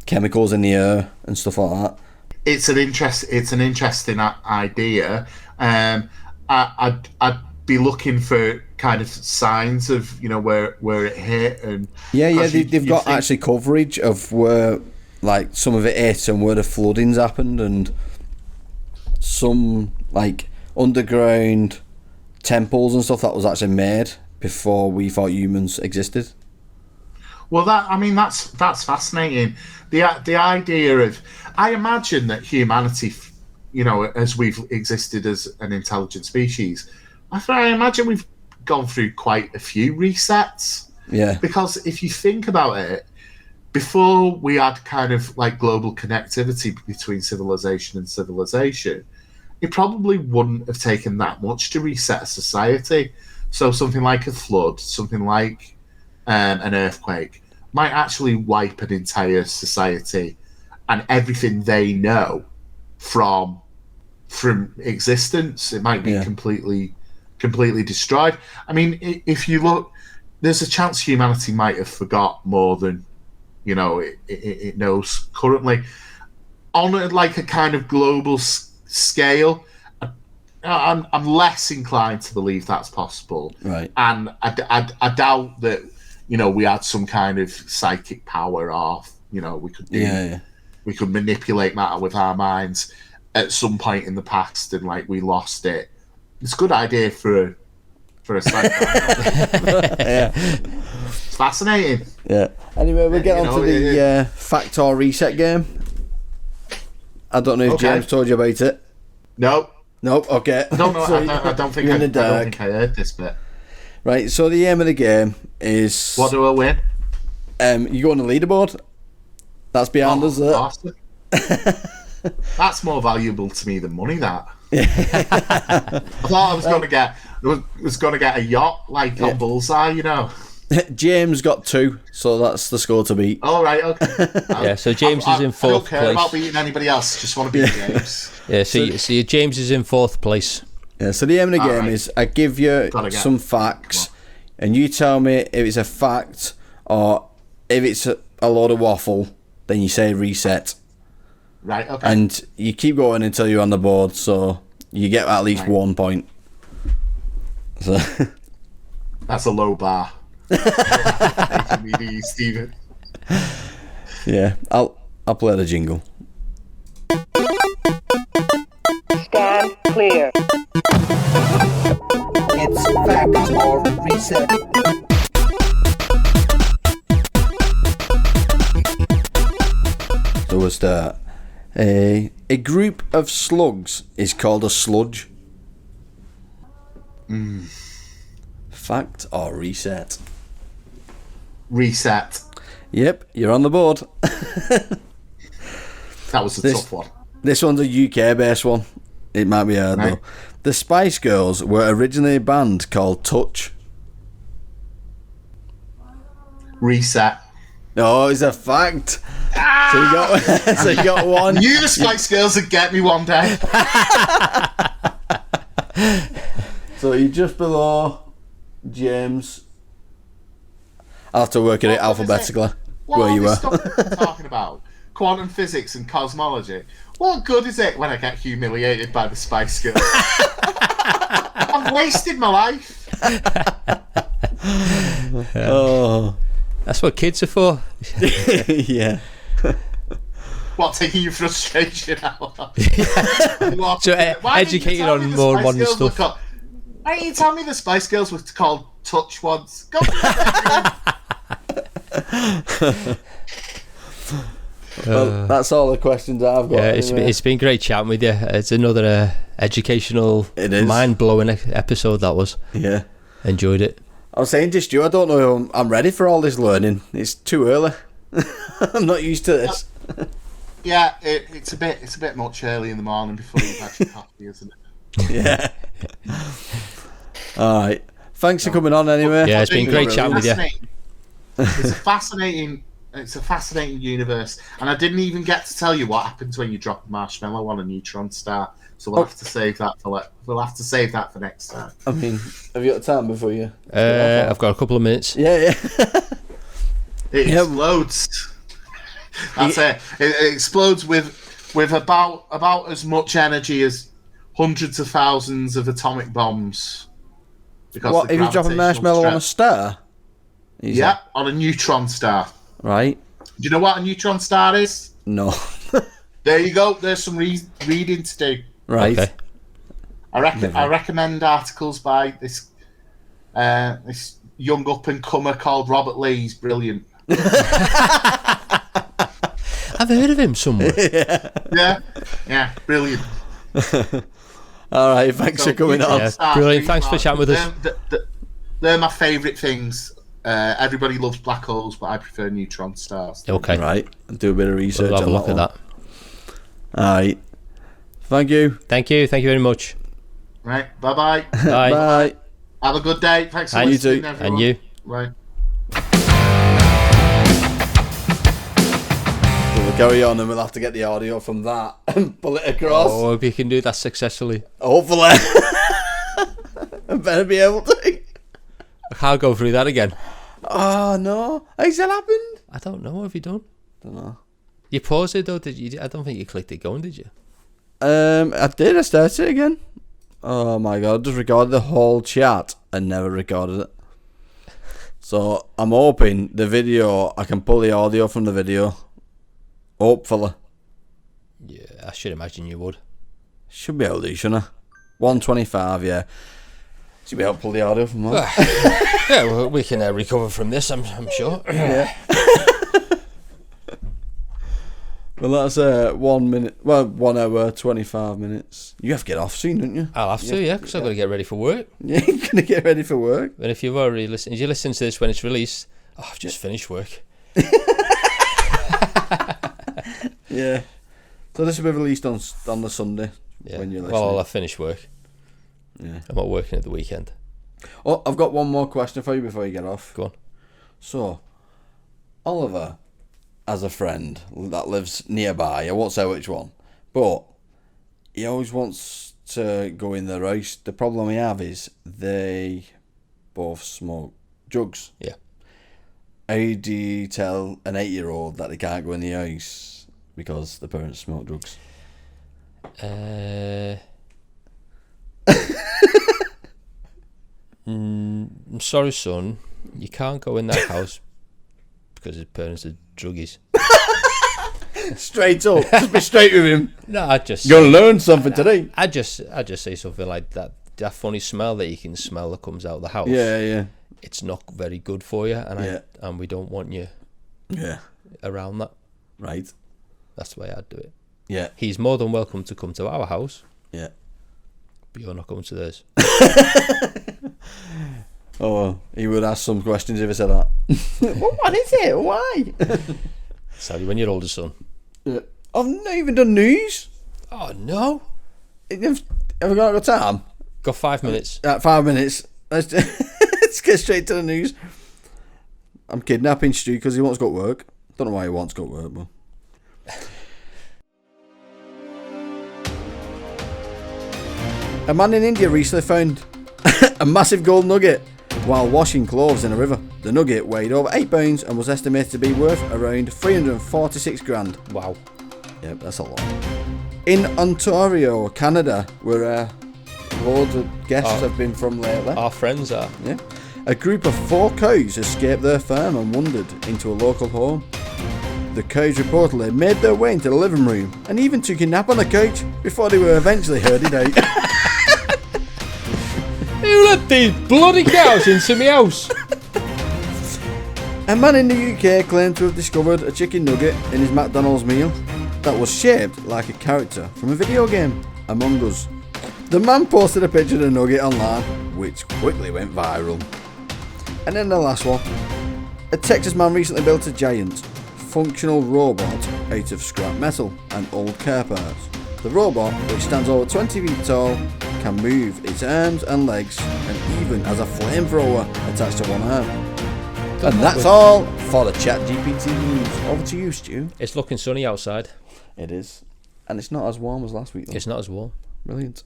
chemicals in the air and stuff like that. It's an interesting idea. I'd be looking for kind of signs of where it hit, and they've got actually coverage of where some of it hit and where the floodings happened, and some underground temples and stuff that was actually made before we thought humans existed. Well, that's fascinating. The idea of, I imagine that humanity, as we've existed as an intelligent species, I imagine we've gone through quite a few resets. Yeah. Because if you think about it, before we had kind of like global connectivity between civilization and civilization, it probably wouldn't have taken that much to reset a society. So something like a flood, something like an earthquake, might actually wipe an entire society and everything they know from existence. It might be completely destroyed. I mean, if you look, there's a chance humanity might have forgot more than it knows currently. On a kind of global scale, I'm less inclined to believe that's possible. Right. And I doubt that we had some kind of psychic power, or we could we could manipulate matter with our minds at some point in the past, and we lost it. It's a good idea for a sci-fi. Yeah. It's fascinating. Yeah. Anyway, we'll get on to the fact or reset game. I don't know if James told you about it. No. Nope. Okay. I don't think I heard this bit. Right. So the aim of the game is, what do I win? You go on the leaderboard. That's behind us. Awesome. That's more valuable to me than money. That. I thought I was going to get a yacht on Bullseye. James got 2, so that's the score to beat. All right, okay. Yeah, so James is in 4th place. I don't care about beating anybody else. Just want to beat James. Yeah, so James is in 4th place. Yeah, so the aim of the game is I give you some facts, and you tell me if it's a fact or if it's a load of waffle. Then you say reset. Right. Okay. And you keep going until you're on the board, so you get at least 1 point. So that's a low bar. Steven. Yeah, I'll play the jingle. Stand clear. It's fact or reset. So we'll start. A group of slugs is called a sludge. Fact or reset? Reset. Yep, you're on the board. That was a tough one. This one's a UK based one. It might be hard though. The Spice Girls were originally a band called Touch. Reset. Oh, it's a fact. So you got one. I knew the Spice Girls would get me one day. So you're just below James. I'll have to work it out alphabetically where you were. Stuff that we're talking about, quantum physics and cosmology. What good is it when I get humiliated by the Spice Girls? I've wasted my life. Oh, that's what kids are for. Yeah. What, taking your frustration out? So educated on more modern stuff. Why didn't you tell me the Spice Girls were called Touch once? Go Well, that's all the questions I've got. Yeah, anyway. it's been great chatting with you. It's another educational, mind-blowing episode that was. Yeah. Enjoyed it. I was saying to Stu, I don't know if I'm ready for all this learning. It's too early. I'm not used to this. Yeah, it's a bit much early in the morning before you've had your coffee, isn't it? Yeah. All right. Thanks for coming on anyway. Yeah, it's been great chatting with you. It's a fascinating universe, and I didn't even get to tell you what happens when you drop a marshmallow on a neutron star. So we'll have to save that for next time. I mean, have you got time before you? I've got a couple of minutes. Yeah. It explodes. That's it. It explodes with about as much energy as hundreds of thousands of atomic bombs. What if you drop a marshmallow on a star? Yeah, on a neutron star. Right. Do you know what a neutron star is? No. There you go. There's some reading to do. Right. Okay. I recommend articles by this This young up-and-comer called Robert Lea. He's brilliant. I've heard of him somewhere. Yeah, brilliant. All right, thanks for coming on. Yeah, brilliant. Thanks for chatting with us. They're my favourite things. Everybody loves black holes, but I prefer neutron stars. Okay. Right, do a bit of research We'll have a on look at that. All right. Thank you. Thank you very much. Right, bye-bye. Bye. Bye. Have a good day. Thanks for And you listening, too. everyone. And you. Right. We'll carry on and we'll have to get the audio from that and pull it across. Oh, hope you can do that successfully. Hopefully. I better be able to. I can't go through that again. Oh, no. Has that happened? I don't know. Have you done? Don't know. You paused it though, did you? I don't think you clicked it going, did you? I did. I started it again. Oh my god! I just recorded the whole chat and never recorded it. So I'm hoping the video. I can pull the audio from the video. Hopefully. Yeah, I should imagine you would. Should be able to, shouldn't I? 125. Yeah. Should be able to pull the audio from that. Yeah, well, we can recover from this. I'm sure. Yeah. Well, that's 1 minute. Well, 1 hour 25 minutes. You have to get off soon, don't you? I'll have to, yeah, because I've got to get ready for work. Yeah, you're gonna get ready for work. And if you've already listened, if you listen to this when it's released, I've just finished work. Yeah. So this will be released on the Sunday Yeah. when you're listening. Well, I'll finish work. Yeah. I'm not working at the weekend. Oh, I've got one more question for you before you get off. Go on. So, Oliver has a friend that lives nearby. I won't say which one, but he always wants to go in their house. The problem we have is they both smoke drugs. Yeah. How do you tell an 8-year-old that they can't go in the house because the parents smoke drugs? I'm sorry, son. You can't go in that house because his parents are druggies. Straight up. Just be straight with him. No, I just You're going to learn something today. I just say something like that. That funny smell that you can smell that comes out of the house. Yeah. It's not very good for you, and Yeah. and we don't want you around that. Right. That's the way I'd do it. Yeah. He's more than welcome to come to our house, Yeah. but you're not coming to theirs. Oh, well, he would ask some questions if he said that. What is it? Why? Sorry, when you're older, son. Yeah. I've not even done news. Oh no! Have we got time? Got 5 minutes. 5 minutes. Let's, let's get straight to the news. I'm kidnapping Stu because he wants to go to work. Don't know why he wants to go to work, but... A man in India recently found a massive gold nugget while washing clothes in a river. The nugget weighed over 8 pounds and was estimated to be worth around 346 grand. Wow. Yep, that's a lot. In Ontario, Canada, where loads of guests have been from lately. Our friends are. Yeah. A group of 4 cows escaped their farm and wandered into a local home. The cows reportedly made their way into the living room and even took a nap on the couch before they were eventually herded out. Who let these bloody cows into my house? A man in the UK claimed to have discovered a chicken nugget in his McDonald's meal that was shaped like a character from a video game, Among Us. The man posted a picture of the nugget online, which quickly went viral. And then the last one. A Texas man recently built a giant, functional robot out of scrap metal and old car parts. The robot, which stands over 20 feet tall, can move its arms and legs and even has a flamethrower attached to one arm. And that's all for the ChatGPT news. Over to you, Stu. It's looking sunny outside. It is. And it's not as warm as last week, though. It's not as warm. Brilliant.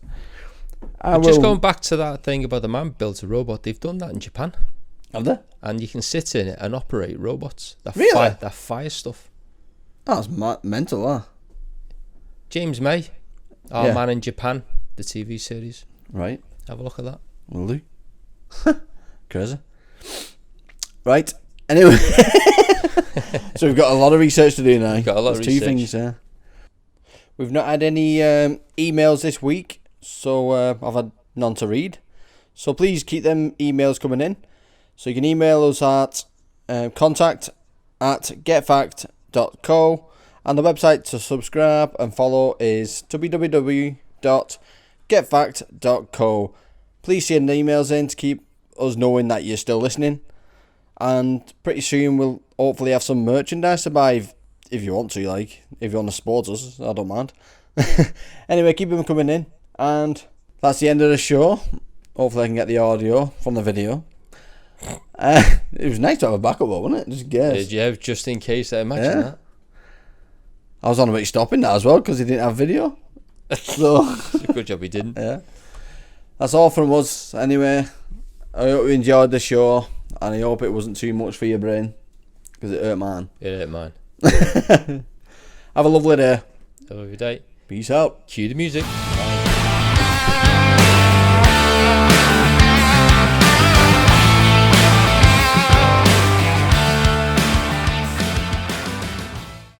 Just going back to that thing about the man built a robot, they've done that in Japan. Have they? And you can sit in it and operate robots. That Really? That fire stuff. Oh, that's mental, that. James May, Our Yeah. Man in Japan, the TV series. Right. Have a look at that. Will do. Crazy. Right. Anyway. So we've got a lot of research to do now. Got a lot of There's research. 2 things there. We've not had any emails this week, so I've had none to read. So please keep them emails coming in. So you can email us at contact@getfact.co, and the website to subscribe and follow is www.getfact.co. Please send emails in to keep us knowing that you're still listening, and pretty soon we'll hopefully have some merchandise to buy if you want to, like, if you want to support us, I don't mind. Anyway, keep them coming in, and that's the end of the show. Hopefully I can get the audio from the video. It was nice to have a backup, wasn't it? Just guess. Yeah, just in case. I imagine that. I was on about stopping that as well because he didn't have video. So Good job he didn't. yeah, that's all from us. Anyway, I hope you enjoyed the show, and I hope it wasn't too much for your brain because it hurt mine. It ain't mine. Have a lovely day. Have a good day. Peace out. Cue the music.